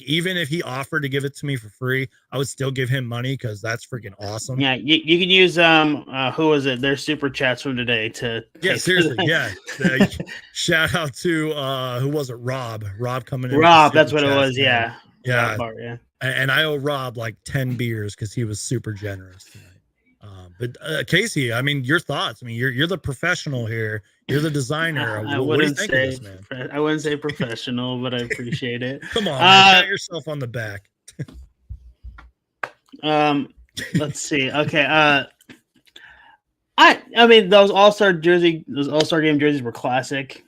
Even if he offered to give it to me for free, I would still give him money because that's freaking awesome. Yeah, you can use who was it? Their super chats from today to seriously, yeah. Shout out to who was it? Rob coming in. Rob, that's what it was. Man. Yeah. Yeah. And I owe Rob 10 beers because he was super generous tonight. But Casey, I mean, your thoughts. I mean, you're the professional here. You're the designer. What do you think of this, man? I wouldn't say professional, but I appreciate it. Come on, man, pat yourself on the back. Let's see. Okay. I mean, those All-Star game jerseys were classic.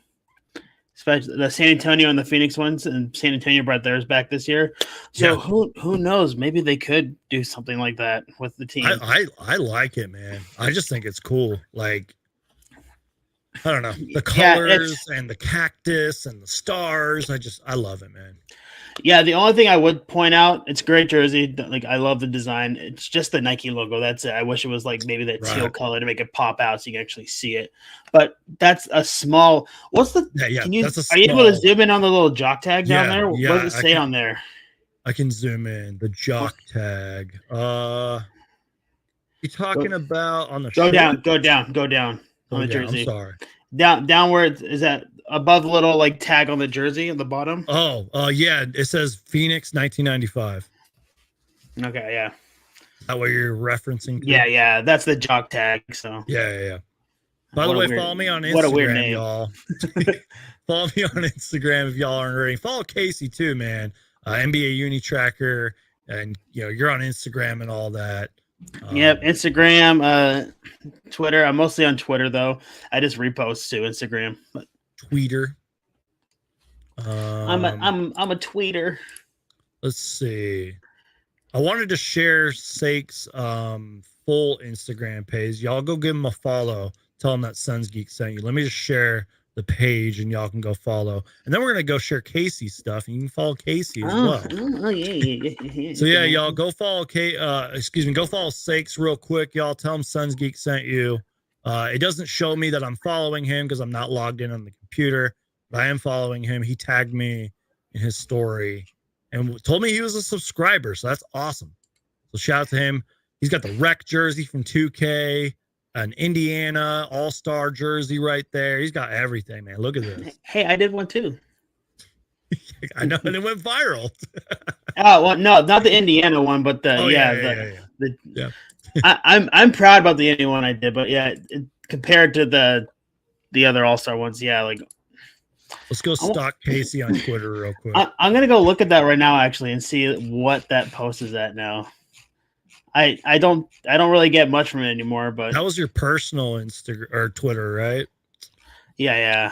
Especially the San Antonio and the Phoenix ones, and San Antonio brought theirs back this year. So who knows? Maybe they could do something like that with the team. I like it, man. I just think it's cool. I don't know, the colors and the cactus and the stars. I love it, man. Yeah, the only thing I would point out, it's a great jersey. I love the design. It's just the Nike logo. That's it. I wish it was maybe that teal color to make it pop out so you can actually see it. But that's a small. What's the? Yeah. Are you able to zoom in on the little jock tag down there? What does it say on there? I can zoom in the jock tag. You talking about on the Go short? down on the jersey. I'm sorry. Downward, is that above the little like tag on the jersey at the bottom? Oh, yeah. It says Phoenix 1995. Okay, yeah. Is that what you're referencing to? Yeah, that's the jock tag. So Yeah. By the way, follow me on Instagram, what a weird name. y'all. Follow me on Instagram if y'all aren't already. Follow Casey too, man. NBA Uni Tracker, and you're on Instagram and all that. Yep, Instagram, Twitter. I'm mostly on Twitter though. I just repost to Instagram. But Tweeter. I'm a tweeter. Let's see. I wanted to share Sake's full Instagram page. Y'all go give him a follow. Tell him that Suns Geek sent you. Let me just share the page and y'all can go follow. And then we're going to go share Casey's stuff and you can follow Casey as well. Yeah. So yeah, y'all go follow go follow Sakes real quick. Y'all tell him Suns Geek sent you. It doesn't show me that I'm following him because I'm not logged in on the computer, but I am following him. He tagged me in his story and told me he was a subscriber. So that's awesome. So shout out to him. He's got the rec jersey from 2K. An Indiana All-Star jersey right there. He's got everything, man. Look at this. Hey, I did one too. I know, and it went viral. Oh well, no, not the Indiana one, but yeah. I'm proud about the Indiana one I did, but compared to the other All-Star ones, like. Let's go stalk Casey on Twitter real quick. I'm gonna go look at that right now, actually, and see what that post is at now. I don't really get much from it anymore, but that was your personal Instagram or Twitter, right? Yeah.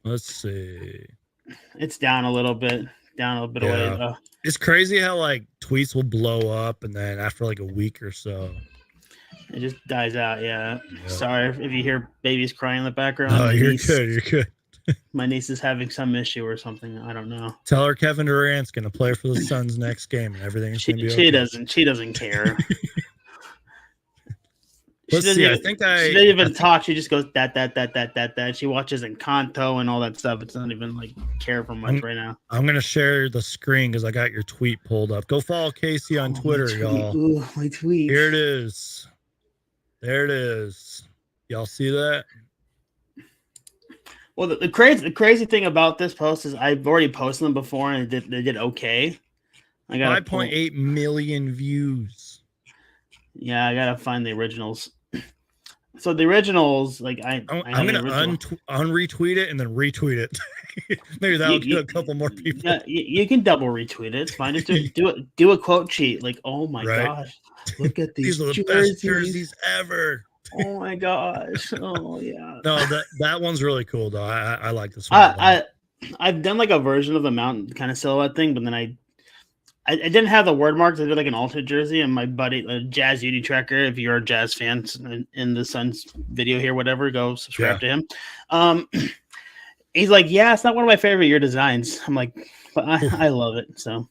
Let's see. It's down a little bit away though. It's crazy how like tweets will blow up and then after like a week or so, it just dies out. Yeah. Sorry if you hear babies crying in the background. Oh, you're good. My niece is having some issue or something. I don't know. Tell her Kevin Durant's going to play for the Suns next game and everything's going to be okay. She doesn't care. Let's see. She doesn't even talk. She just goes that. She watches Encanto and all that stuff. It's not even like care for much right now. I'm going to share the screen because I got your tweet pulled up. Go follow Casey on Twitter, y'all. Ooh, my tweet. Here it is. There it is. Y'all see that? Well, the crazy thing about this post is I've already posted them before and they did okay. I got 5.8 million views. Yeah, I gotta find the originals. So the originals, like I'm gonna unretweet it and then retweet it. Maybe that'll get a couple more people. Yeah, you can double retweet it. It's fine. Just do a quote cheat. Like, oh my gosh, look at these. These are the best jerseys ever. Oh my gosh! Oh yeah. No, that one's really cool though. I like this one. I've done like a version of the mountain kind of silhouette thing, but then I didn't have the word marks. I did like an alternate jersey, and my buddy, Jazz Uni Tracker, if you're a Jazz fan in the Suns video here, whatever, go subscribe to him. He's like, yeah, it's not one of my favorite your designs. I'm like, but I love it. So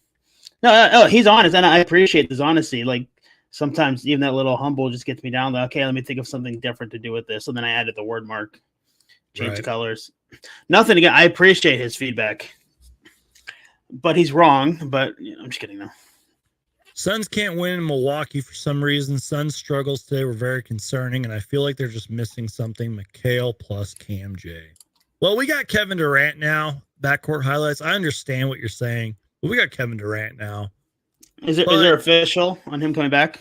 no, he's honest, and I appreciate his honesty. Like. Sometimes even that little humble just gets me down. Like, okay, let me think of something different to do with this. So then I added the word mark, changed the colors. Nothing again. I appreciate his feedback, but he's wrong. But I'm just kidding though. Suns can't win in Milwaukee for some reason. Suns struggles today were very concerning, and I feel like they're just missing something. McHale plus Cam J. Well, we got Kevin Durant now. Backcourt highlights. I understand what you're saying, but we got Kevin Durant now. Is there official on him coming back?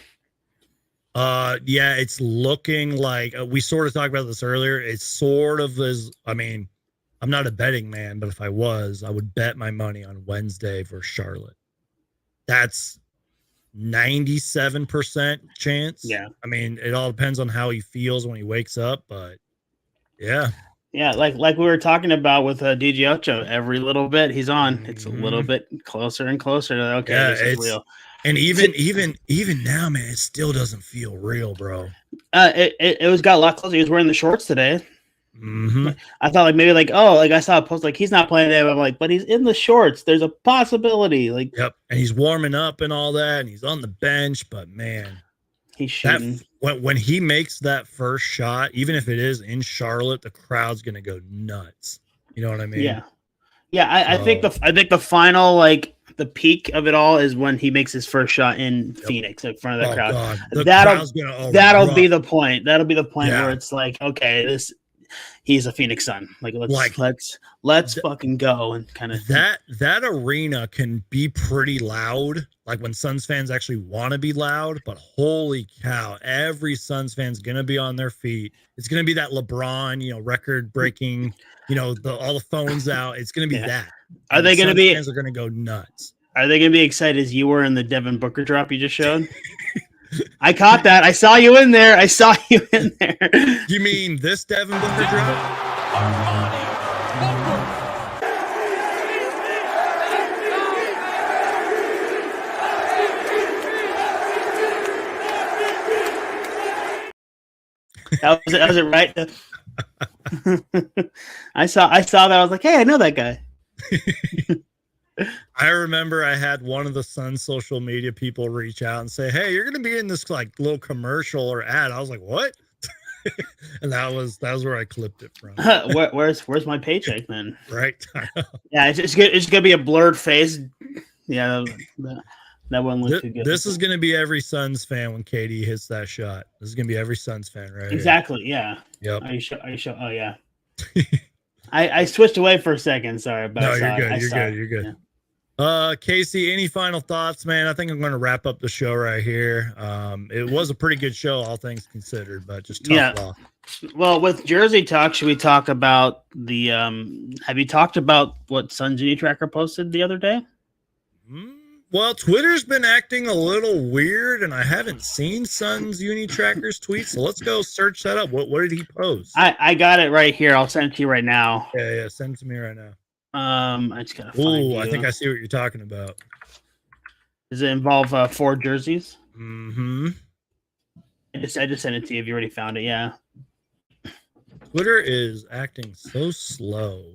Yeah, it's looking like we sort of talked about this earlier. It's sort of is. I mean, I'm not a betting man, but if I was, I would bet my money on Wednesday versus Charlotte. That's 97% chance. Yeah. I mean, it all depends on how he feels when he wakes up, but yeah. Yeah, like we were talking about with DJ Ocho, every little bit he's on, it's a little bit closer and closer to this is real. And even now, man, it still doesn't feel real, bro. It got a lot closer. He was wearing the shorts today. Mm-hmm. I thought I saw a post like he's not playing today. But I'm like, but he's in the shorts. There's a possibility. Like, yep, and he's warming up and all that, and he's on the bench. But man, he's shooting. When he makes that first shot, even if it is in Charlotte, the crowd's gonna go nuts. You know what I mean? Yeah. I think the final like the peak of it all is when he makes his first shot in Phoenix in front of the crowd. God. The That'll crowd's gonna that'll be erupt. the point. That'll be the point Yeah. where it's like, okay, he's a Phoenix Sun. Like let's fucking go and kind of that arena can be pretty loud, like when Suns fans actually want to be loud, but holy cow, every Suns fan's gonna be on their feet. It's gonna be that LeBron, record breaking, all the phones out. It's gonna be that. Are And they gonna Suns be fans are gonna go nuts. Are they gonna be excited as you were in the Devin Booker drop you just showed? I caught that. I saw you in there. You mean this Devin Booker drop? That was it, right? I saw that. I was like, hey, I know that guy. I remember I had one of the Suns social media people reach out and say, hey, you're going to be in this like little commercial or ad. I was like, what? And that was where I clipped it from. Where's my paycheck then? Right. Yeah, it's gonna be a blurred face. Yeah, that wouldn't look too good. This is gonna be every Suns fan when KD hits that shot. This is gonna be every Suns fan, right? Exactly. Here. Yeah. Yep. Are you sure? Oh yeah. I switched away for a second. Sorry, but no, you're good. You're good. Yeah. Casey, any final thoughts, man? I think I'm going to wrap up the show right here. It was a pretty good show, all things considered, but just tough luck. Well, with Jersey talk, should we talk about the? Have you talked about what Suns Uni Tracker posted the other day? Well, Twitter's been acting a little weird, and I haven't seen Suns Uni Tracker's tweets. So let's go search that up. What did he post? I got it right here. I'll send it to you right now. Yeah, send it to me right now. I just gotta find you. I think I see what you're talking about. Does it involve 4 jerseys? Mm-hmm. I just sent it to you. If you already found it, yeah. Twitter is acting so slow.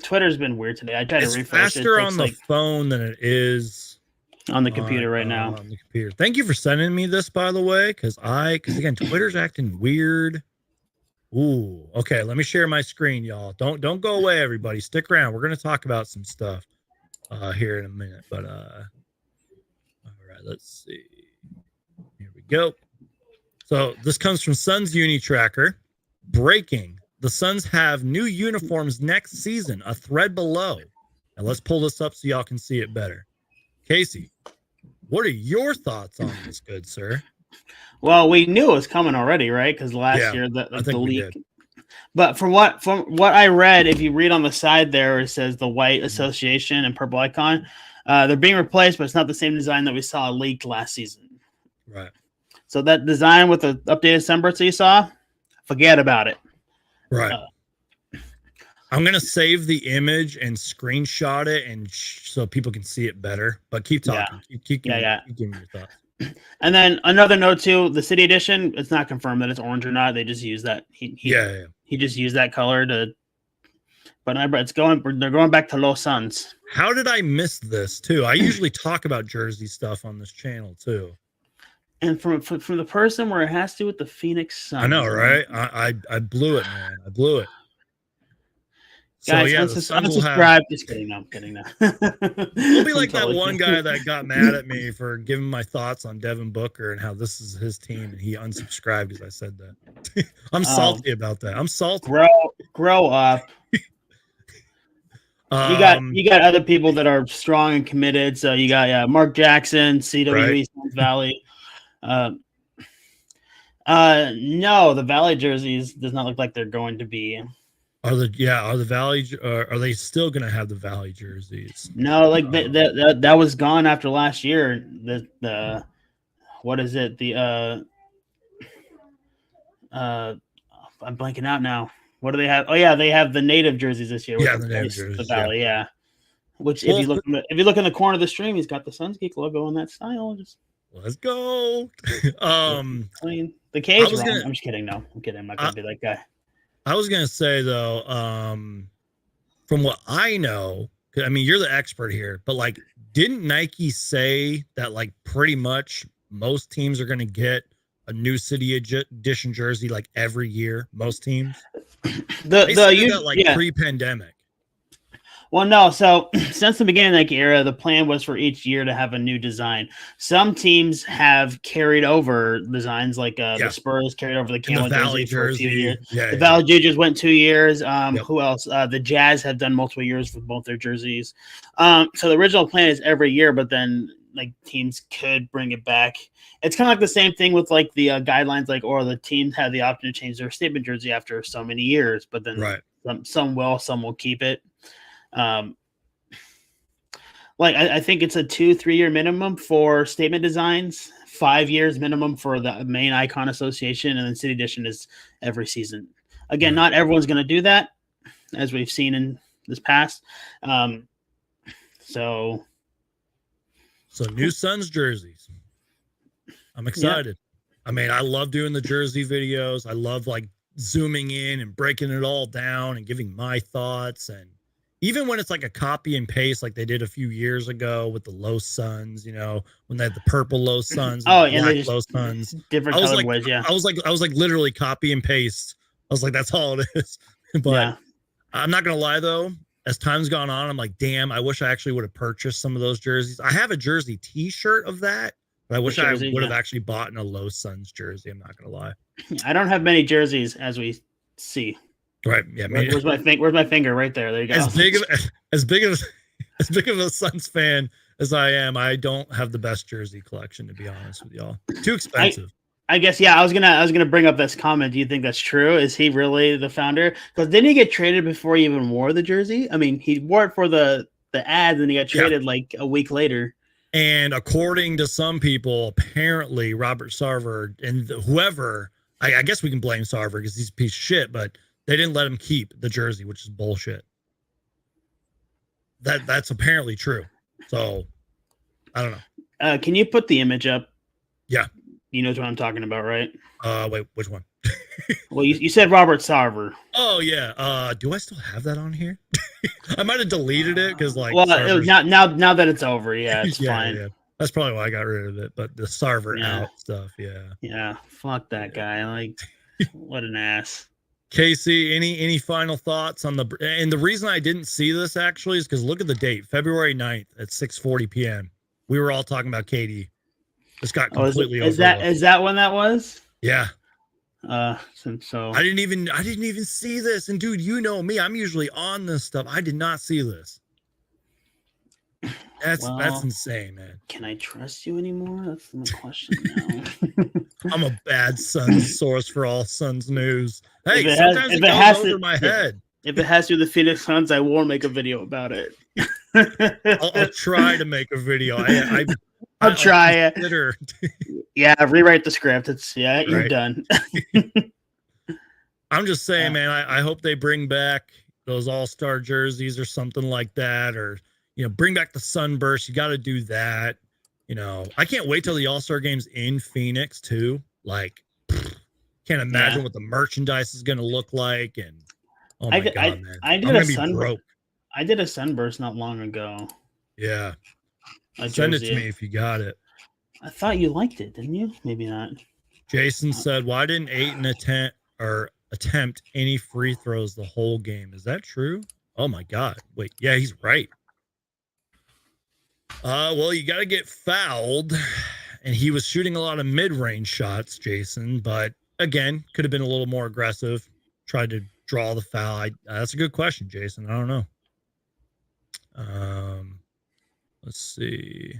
Twitter's been weird today. I tried to refresh. It's faster on the phone than it is on the computer right now. On the computer. Thank you for sending me this, by the way, because again, Twitter's acting weird. Ooh, okay. Let me share my screen, y'all. Don't go away, everybody. Stick around. We're gonna talk about some stuff here in a minute. But all right, let's see. Here we go. So this comes from Suns Uni Tracker. Breaking: the Suns have new uniforms next season. A thread below. And let's pull this up so y'all can see it better. Casey, what are your thoughts on this, good sir? Well, we knew it was coming already, right? Because last year the leak. But from what I read, if you read on the side there, it says the white association and purple icon. They're being replaced, but it's not the same design that we saw leaked last season. Right. So that design with the updated sunburst that you saw, forget about it. Right. I'm gonna save the image and screenshot it, and so people can see it better. But keep talking. Yeah. Keep giving me your thoughts. And then another note too: the city edition. It's not confirmed that it's orange or not. They just use that. He just used that color to. But it's going. They're going back to Los Suns. How did I miss this too? I usually talk about Jersey stuff on this channel too. And from the person where it has to do with the Phoenix Suns. I know, right? I blew it, man. I blew it. Guys, unsubscribe. Just kidding. No, I'm kidding. No. We'll be like that one guy that got mad at me for giving my thoughts on Devin Booker and how this is his team, and he unsubscribed because I said that. I'm salty about that. I'm salty. Grow up. You got other people that are strong and committed. So you got Mark Jackson, CWE, Suns Valley. No, the Valley jerseys does not look like they're going to be. Are the Valley? Are they still going to have the Valley jerseys? No, like that was gone after last year. The what is it? I'm blanking out now. What do they have? Oh yeah, they have the native jerseys this year. Yeah, the native jerseys. The Valley, yeah. Which if you look in the corner of the stream, he's got the Suns Geek logo in that style. Let's go. I mean, the K's wrong. I'm just kidding. No, I'm kidding. I'm not gonna be that guy. I was gonna say though, from what I know, I mean, you're the expert here, but like, didn't Nike say that like pretty much most teams are gonna get a new city edition jersey like every year? Most teams. They said that like pre-pandemic. Well, no. So since the beginning of the Nike era, the plan was for each year to have a new design. Some teams have carried over designs, like the Spurs carried over the And camel the Valley jersey for a few years. Yeah, The Valley Judges went 2 years. Yep. Who else? The Jazz have done multiple years with both their jerseys. So the original plan is every year, but then like teams could bring it back. It's kind of like the same thing with like the guidelines, like or the teams have the option to change their statement jersey after so many years, but then some will keep it. Like I think it's a 2-3 year minimum for statement designs, 5 years minimum for the main icon association, and then City Edition is every season. Again, not everyone's going to do that, as we've seen in this past. So new Suns jerseys. I'm excited. Yeah. I mean, I love doing the jersey videos. I love like zooming in and breaking it all down and giving my thoughts. And even when it's like a copy and paste, like they did a few years ago with the Low Suns, you know, when they had the purple Low Suns, and the black Low Suns, different colorways. Yeah, I was like literally copy and paste. I was like, that's all it is. But I'm not gonna lie though. As time's gone on, I'm like, damn, I wish I actually would have purchased some of those jerseys. I have a jersey T-shirt of that, but I wish I would have actually bought in a Low Suns jersey. I'm not gonna lie. I don't have many jerseys, as we see. Right? Yeah. Where's my finger? Right there. There you go. As big of a Suns fan as I am, I don't have the best jersey collection, to be honest with y'all. Too expensive. I guess, yeah, I was gonna bring up this comment. Do you think that's true? Is he really the founder? Because didn't he get traded before he even wore the jersey? I mean, he wore it for the ads, and he got traded like a week later. And according to some people, apparently Robert Sarver and whoever, I guess we can blame Sarver because he's a piece of shit, but they didn't let him keep the jersey, which is bullshit. That's apparently true. So I don't know. Can you put the image up? Yeah. You know what I'm talking about, right? Wait, which one? Well, you said Robert Sarver. Oh yeah. Do I still have that on here? I might have deleted it because like. Well, now that it's over, yeah, it's fine. Yeah. That's probably why I got rid of it. But the Sarver out stuff, yeah. Yeah, fuck that guy. Like, what an ass. Casey, any final thoughts on and the reason I didn't see this actually is because look at the date, February 9th at 6:40 p.m. We were all talking about KD. This got completely is that when that was? Yeah. So I didn't even see this. And dude, you know me, I'm usually on this stuff. I did not see this. That's insane, man. Can I trust you anymore? That's the question now. I'm a bad Suns source for all Suns news. Hey, sometimes it goes over my head. If it has to do with the Phoenix Suns, I will make a video about it. I'll try to make a video. I'll try it. Yeah, rewrite the script. You're done. I'm just saying, man, I hope they bring back those all-star jerseys or something like that, or bring back the sunburst. You got to do that. I can't wait till the all-star game's in Phoenix too. Like, can't imagine what the merchandise is going to look like. And oh my god, man, I did a sunburst not long ago. Yeah. Send it to me if you got it. I thought you liked it, didn't you? Maybe not. Jason said, why didn't Ayton attempt any free throws the whole game? Is that true? Oh my god. Wait, yeah, he's right. Well, you got to get fouled, and he was shooting a lot of mid-range shots, Jason, but again, could have been a little more aggressive, tried to draw the foul. That's a good question, Jason. I don't know. Let's see.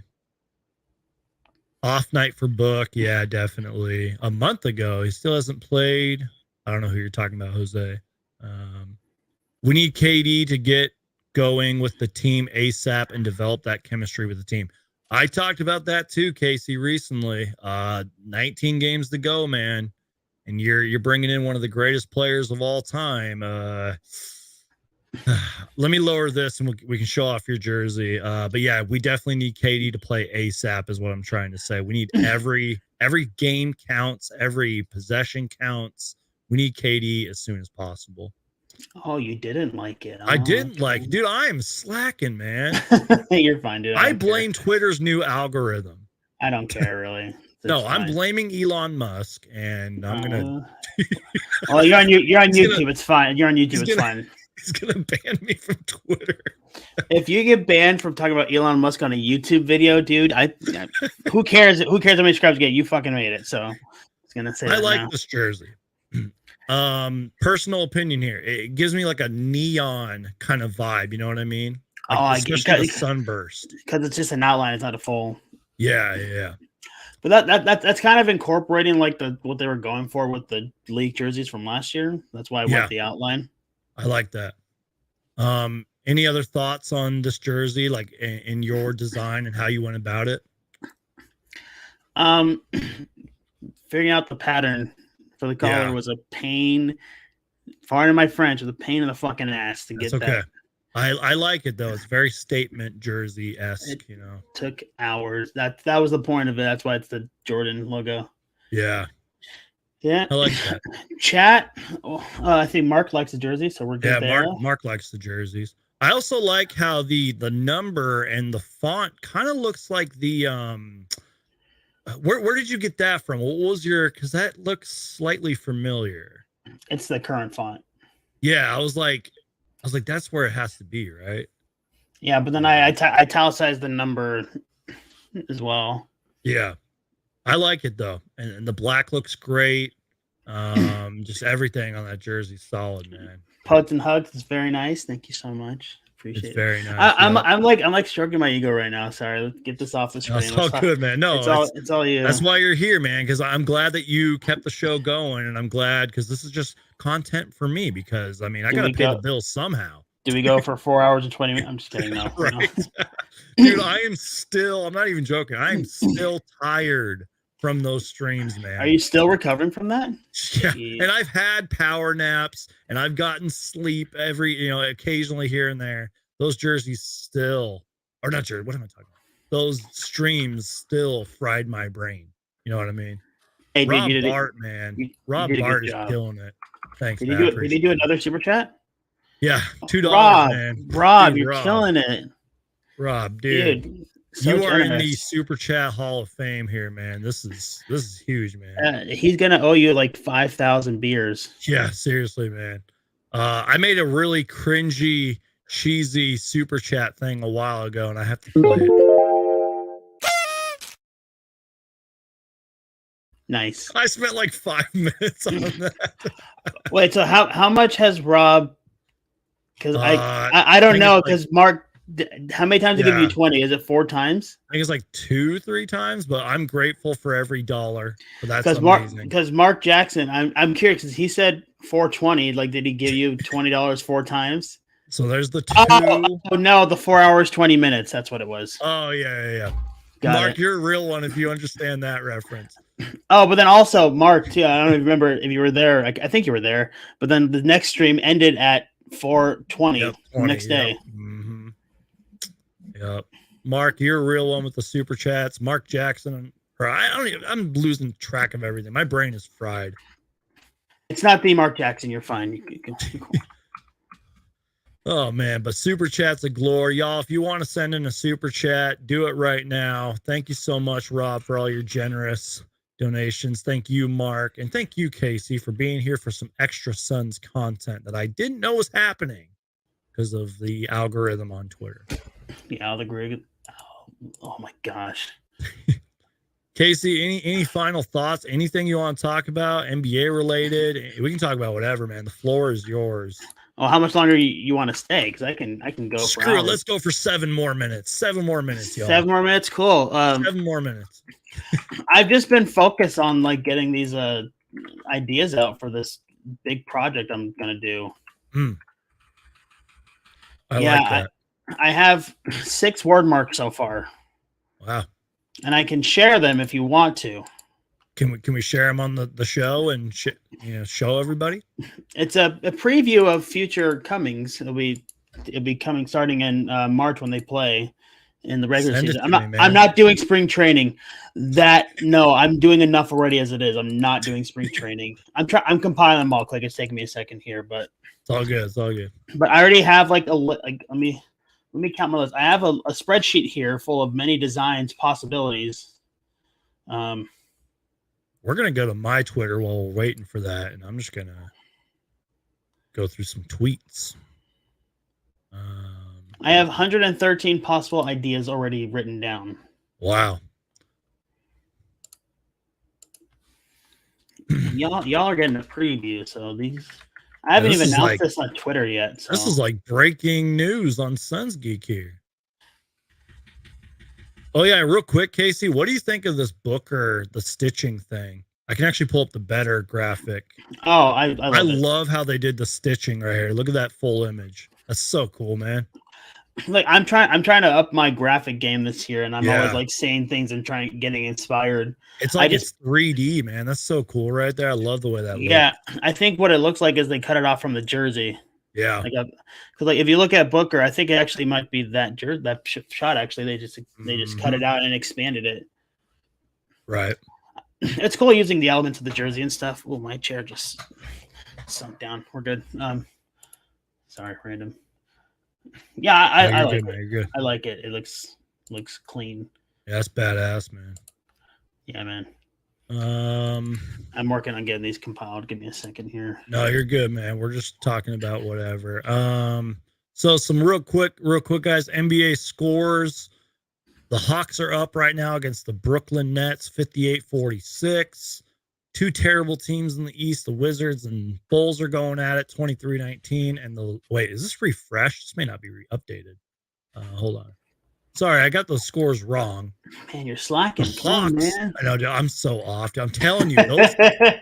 Off night for Book. Yeah, definitely. A month ago, he still hasn't played. I don't know who you're talking about, Jose. We need KD to get going with the team ASAP and develop that chemistry with the team. I talked about that too, Casey, recently. 19 games to go, man. And you're bringing in one of the greatest players of all time. Let me lower this and we can show off your jersey. But yeah, we definitely need KD to play ASAP is what I'm trying to say. We need every game counts, every possession counts. We need KD as soon as possible. Oh, you didn't like it. I didn't like it. Dude, I am slacking, man. You're fine, dude. I blame Twitter's new algorithm. I don't care, really. No, I'm blaming Elon Musk, and I'm gonna. Well, you're on YouTube. It's fine. You're on YouTube. It's fine. He's gonna ban me from Twitter. If you get banned from talking about Elon Musk on a YouTube video, dude, who cares? Who cares how many subscribers you get? You fucking made it. So I was gonna say I that like now. this jersey. Personal opinion here. It gives me like a neon kind of vibe. You know what I mean? Like, especially the sunburst. Because it's just an outline. It's not a full. Yeah. But that's kind of incorporating like what they were going for with the league jerseys from last year. That's why I went the outline. I like that. Any other thoughts on this jersey, like in your design and how you went about it? Figuring out the pattern for the collar was a pain. Pardon my French, was a pain in the fucking ass to get that. I like it though. It's very statement jersey-esque, you know. Took hours. That was the point of it. That's why it's the Jordan logo. Yeah. Yeah. I like that. Chat. I think Mark likes the jersey, so we're good there. Mark likes the jerseys. I also like how the number and the font kind of looks like the where did you get that from? What was your, because that looks slightly familiar. It's the current font. Yeah, I was like that's where it has to be, right? Yeah, but then I italicized the number as well. Yeah. I like it though. And the black looks great. Just everything on that jersey solid, man. Pugs and hugs is very nice. Thank you so much. Appreciate it's very nice. I'm like stroking my ego right now. Sorry, let's get this off the screen. It's all good, man. No, it's all you. That's why you're here, man. Because I'm glad that you kept the show going, and I'm glad because this is just content for me. Because I mean, I gotta pay the bills somehow. Do we go for 4 hours and 20 minutes? I'm just kidding. No, right, dude. I'm not even joking. I am still tired from those streams, man. Are you still recovering from that? Yeah. And I've had power naps and I've gotten sleep occasionally here and there. Those jerseys still, or not jersey, what am I talking about? Those streams still fried my brain. You know what I mean? Hey, Rob Bart, man. Rob Bart is killing it. Thanks, man. Did he do another super chat? Yeah, $2, man. Rob, you're killing it. Rob, dude. So you are in the Super Chat Hall of Fame here, man. This is huge, man. He's gonna owe you like 5,000 beers. Yeah, seriously, man. I made a really cringy, cheesy Super Chat thing a while ago, and I have to play it. Nice. I spent like 5 minutes on that. Wait, so how much has Rob? Because I don't know, because Mark. How many times did he give you 20? Is it 4 times? I think it's like 2-3 times, but I'm grateful for every dollar. But that's amazing. Because Mark Jackson, I'm curious because he said 420. Like, did he give you $20 4 times? So there's the 2. Oh no, the 4 hours 20 minutes. That's what it was. Oh yeah. Mark, you're a real one if you understand that reference. Oh, but then also Mark too. I don't even remember if you were there. I think you were there. But then the next stream ended at 4:20 the next day. Mm-hmm. Yep. Mark, you're a real one with the super chats. Mark Jackson, I'm losing track of everything. My brain is fried. It's not the Mark Jackson. You're fine. Oh man, but super chats a glory, y'all. If you want to send in a super chat, do it right now. Thank you so much, Rob, for all your generous donations. Thank you, Mark, and thank you, Casey, for being here for some extra Suns content that I didn't know was happening because of the algorithm on Twitter. The algorithm. Oh my gosh. Casey, any final thoughts? Anything you want to talk about? NBA related? We can talk about whatever, man. The floor is yours. Oh, how much longer you want to stay? Because I can go. Screw it. Let's go for 7 more minutes. 7 more minutes, y'all. 7 more minutes. Cool. 7 more minutes. I've just been focused on like getting these ideas out for this big project I'm gonna do. I like that. I have 6 word marks so far. Wow. And I can share them if you want to. Can we share them on the show and show everybody? It's a preview of future comings. It'll be coming starting in March when they play in the regular season. I'm not doing spring training. I'm doing enough already as it is. I'm not doing spring training. I'm compiling them all. Click. It's taking me a second here, but it's all good. It's all good. But I already have let me count my list. I have a spreadsheet here full of many designs, possibilities. We're going to go to my Twitter while we're waiting for that, and I'm just going to go through some tweets. I have 113 possible ideas already written down. Wow. Y'all are getting a preview, so these I haven't even announced this on Twitter yet. So this is like breaking news on Suns Geek here. Oh yeah, real quick, Casey, what do you think of this Booker, the stitching thing? I can actually pull up the better graphic. Oh, I love how they did the stitching right here. Look at that full image. That's so cool, man. Like I'm trying to up my graphic game this year, and I'm always like saying things and getting inspired. It's like it's 3D, man. That's so cool right there. I love the way that looks. Yeah, I think what it looks like is they cut it off from the jersey. Yeah, because if you look at Booker, I think it actually might be that shot. Actually, they just cut it out and expanded it. Right. It's cool using the elements of the jersey and stuff. Oh, my chair just sunk down. We're good. Sorry, random. Yeah, I like it. I like it. It looks clean. Yeah, that's badass, man. Yeah, man. I'm working on getting these compiled. Give me a second here. No, you're good, man. We're just talking about whatever. So some real quick, guys. NBA scores. The Hawks are up right now against the Brooklyn Nets, 58-46. Two terrible teams in the East, the Wizards and Bulls are going at it, 23-19. And wait, is this refreshed? This may not be updated. Hold on. Sorry, I got those scores wrong. Man, you're slacking. Hawks, man. I know, I'm so off. I'm telling you,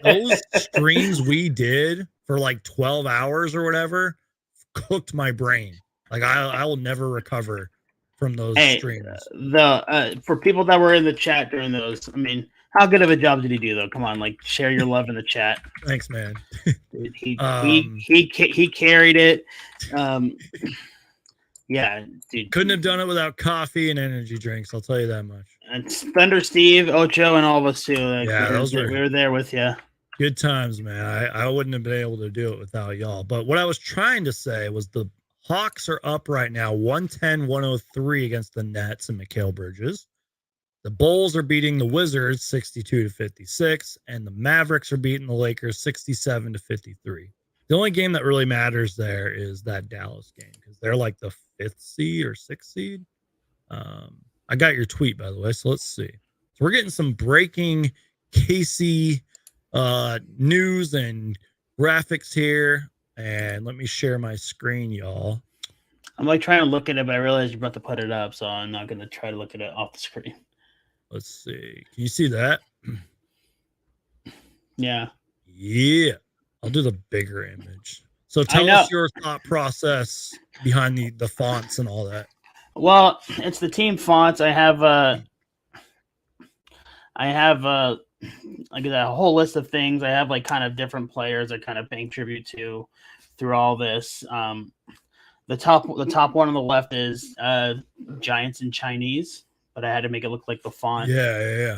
those streams we did for like 12 hours or whatever cooked my brain. Like I will never recover from those streams. For people that were in the chat during those, I mean, how good of a job did he do though? Come on, like share your love in the chat. Thanks, man. Dude, he carried it. Yeah, dude. Couldn't have done it without coffee and energy drinks. I'll tell you that much. And Thunder Steve, Ocho, and all of us too. Like, yeah, we were there with you. Good times, man. I wouldn't have been able to do it without y'all. But what I was trying to say was the Hawks are up right now, 110-103 against the Nets and Mikal Bridges. The Bulls are beating the Wizards 62-56, and the Mavericks are beating the Lakers 67-53. The only game that really matters there is that Dallas game because they're like the 5th seed or 6th seed. I got your tweet, by the way, so let's see. So we're getting some breaking Casey news and graphics here. And let me share my screen, y'all. I'm like trying to look at it, but I realized you're about to put it up, so I'm not going to try to look at it off the screen. Let's see. Can you see that? Yeah. Yeah. I'll do the bigger image. So tell us your thought process behind the fonts and all that. Well, it's the team fonts. I have like a whole list of things. I have like kind of different players I kind of paying tribute to through all this. The top one on the left is Giants in Chinese, but I had to make it look like the font. Yeah.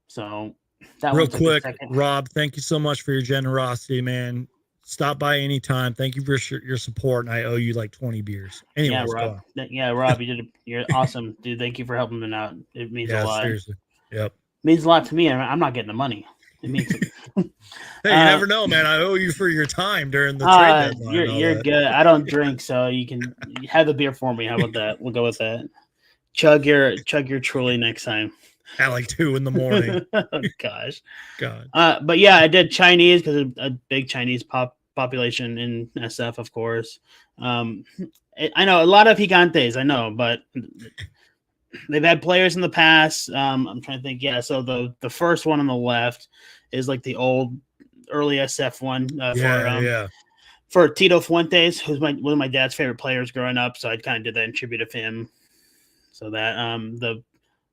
So that real quick, Rob, thank you so much for your generosity, man. Stop by anytime. Thank you for your support, and I owe you like 20 beers. Anyways, Rob, you're awesome, dude. Thank you for helping me out. It means a lot. Seriously. Yep. It means a lot to me, and I'm not getting the money. It means hey, you never know, man. I owe you for your time during the trade deadline. You're good. I don't drink, so you can have the beer for me. How about that? We'll go with that. Chug your Truly next time. At like 2 a.m. Oh, gosh. God. But yeah, I did Chinese because a big Chinese population in SF, of course. I know a lot of gigantes, I know, but they've had players in the past. I'm trying to think. Yeah, so the first one on the left is like the old early SF one. For Tito Fuentes, who's one of my dad's favorite players growing up. So I kind of did that in tribute of him. So that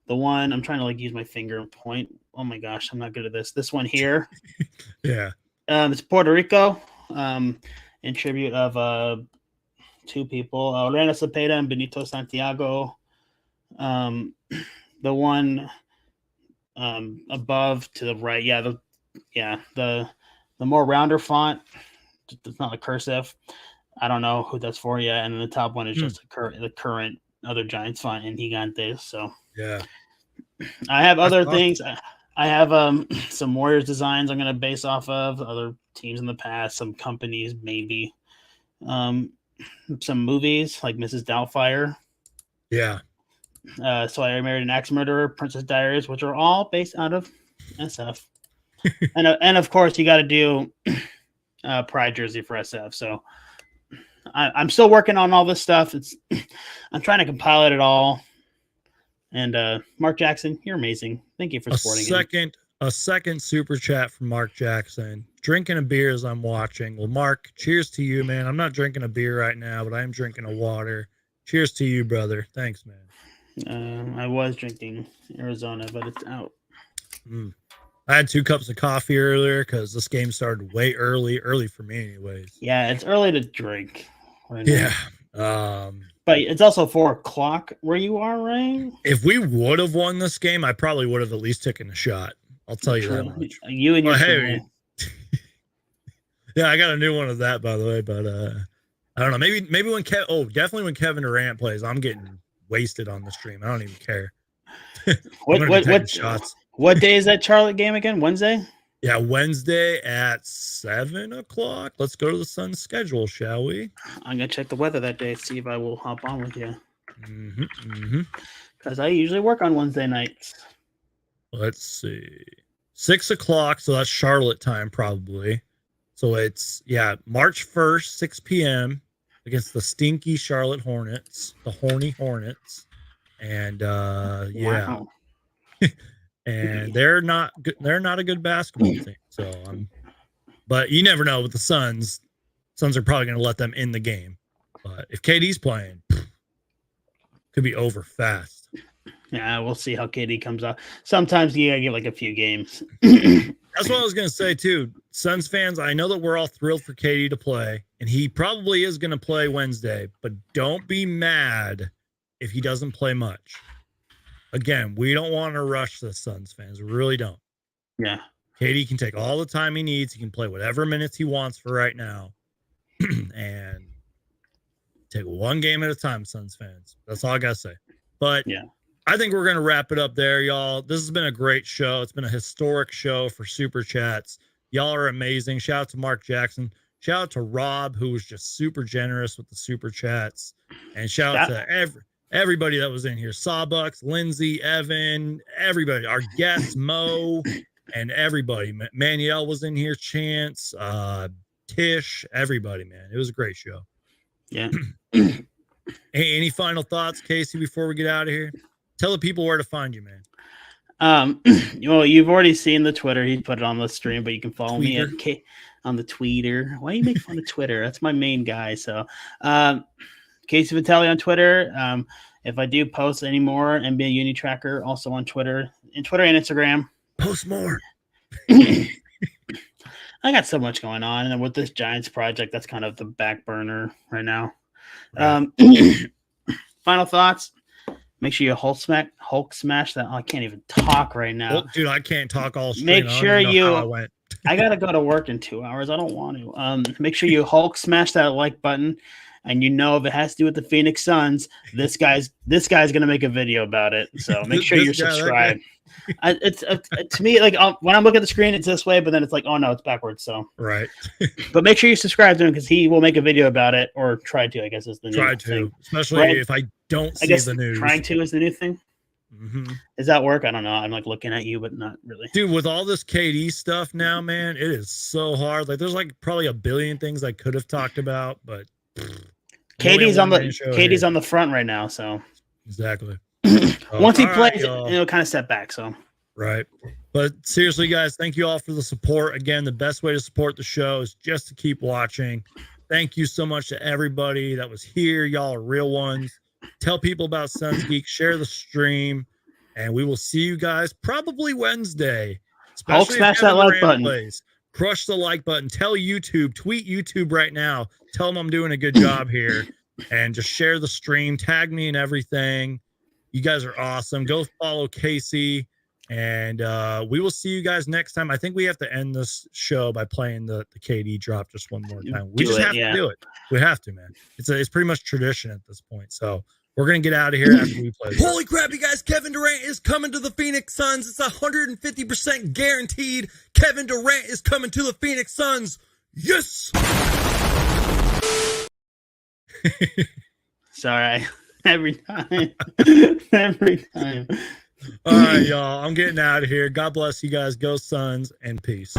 the one I'm trying to like use my finger and point. Oh my gosh, I'm not good at this. This one here. Yeah. It's Puerto Rico. In tribute of 2 people, Orlando Cepeda and Benito Santiago. The one above to the right, the more rounder font. It's not a cursive. I don't know who that's for yet. And then the top one is just the current other Giants font in Gigantes. So yeah, I have other things. I have some Warriors designs I'm going to base off of other teams in the past, some companies maybe. some movies like Mrs. Doubtfire. Yeah. So I Married an Axe Murderer, Princess Diaries, which are all based out of SF. and of course, you got to do Pride jersey for SF. So I'm still working on all this stuff. I'm trying to compile it all. And Mark Jackson, you're amazing. Thank you for supporting A second super chat from Mark Jackson. Drinking a beer as I'm watching. Well, Mark, cheers to you, man. I'm not drinking a beer right now, but I am drinking a water. Cheers to you, brother. Thanks, man. I was drinking Arizona, but it's out. I had 2 cups of coffee earlier because this game started way early for me anyways. Yeah, it's early to drink right now. Yeah. But it's also 4:00 where you are, right? If we would have won this game, I probably would have at least taken a shot. I'll tell you that much. You and your hey, yeah, I got a new one of that, by the way. But I don't know. Maybe when definitely when Kevin Durant plays, I'm getting wasted on the stream. I don't even care. What day is that Charlotte game again? Wednesday? Yeah, Wednesday at 7:00. Let's go to the Suns schedule, shall we? I'm gonna check the weather that day, see if I will hop on with you. Because I usually work on Wednesday nights. Let's see. 6:00, so that's Charlotte time probably. So it's March 1st, 6 p.m. against the stinky Charlotte Hornets, the horny Hornets. And Wow. and they're not a good basketball team. So but you never know with the Suns. Suns are probably going to let them in the game. But if KD's playing, could be over fast. Yeah, we'll see how KD comes out. Sometimes you gotta get like a few games. That's what I was going to say too. Suns fans, I know that we're all thrilled for KD to play, and he probably is going to play Wednesday, but don't be mad if he doesn't play much. Again, we don't want to rush the Suns fans. We really don't. Yeah. KD can take all the time he needs. He can play whatever minutes he wants for right now. And take one game at a time, Suns fans. That's all I got to say. But yeah, I think we're going to wrap it up there, y'all. This has been a great show. It's been a historic show for Super Chats. Y'all are amazing. Shout out to Mark Jackson. Shout out to Rob, who was just super generous with the Super Chats. And shout out to everybody that was in here. Sawbucks, Lindsay, Evan, everybody. Our guests, Mo, and everybody. Manuel was in here. Chance, Tish, everybody, man. It was a great show. Yeah. Any final thoughts, Casey, before we get out of here? Tell the people where to find you, man. Well, you've already seen the Twitter. He put it on the stream, but you can follow me at on the Tweeter. Why do you make fun of Twitter? That's my main guy. So, Casey Vitale on Twitter. If I do post any more NBA Uni Tracker, also on Twitter and Instagram. Post more. I got so much going on, and with this Giants project, that's kind of the back burner right now. Right. Final thoughts. Make sure you Hulk smash that. Oh, I can't even talk right now. Well, dude, I can't talk all straight. Make sure I gotta go to work in 2 hours. I don't want to. Make sure you Hulk smash that like button, and if it has to do with the Phoenix Suns, this guy's gonna make a video about it. So make sure you're subscribed. It's to me, like when I'm looking at the screen, it's this way, but then it's like, oh no, it's backwards. So right. But make sure you subscribe to him because he will make a video about it, or try to. I guess is the new thing. Especially if I don't see the news. Trying to is the new thing. Mm-hmm. Does that work? I don't know. I'm like looking at you, but not really. Dude, with all this KD stuff now, man, it is so hard. Like, there's like probably a billion things I could have talked about, but KD's on the front right now, so exactly. Once he plays, it'll kind of step back. So right. But seriously, guys, thank you all for the support. Again, the best way to support the show is just to keep watching. Thank you so much to everybody that was here. Y'all are real ones. Tell people about Suns Geek. Share the stream. And we will see you guys probably Wednesday. Hulk smash that like button. Plays. Crush the like button. Tell YouTube. Tweet YouTube right now. Tell them I'm doing a good job here. And just share the stream. Tag me and everything. You guys are awesome. Go follow Casey. And we will see you guys next time. I think we have to end this show by playing the KD drop just one more time. We just have to do it. We have to, man. It's pretty much tradition at this point. So we're going to get out of here after we play. Holy crap, you guys. Kevin Durant is coming to the Phoenix Suns. It's 150% guaranteed. Kevin Durant is coming to the Phoenix Suns. Yes! Sorry. Every time. Every time. All right, y'all. I'm getting out of here. God bless you guys. Go Suns and peace.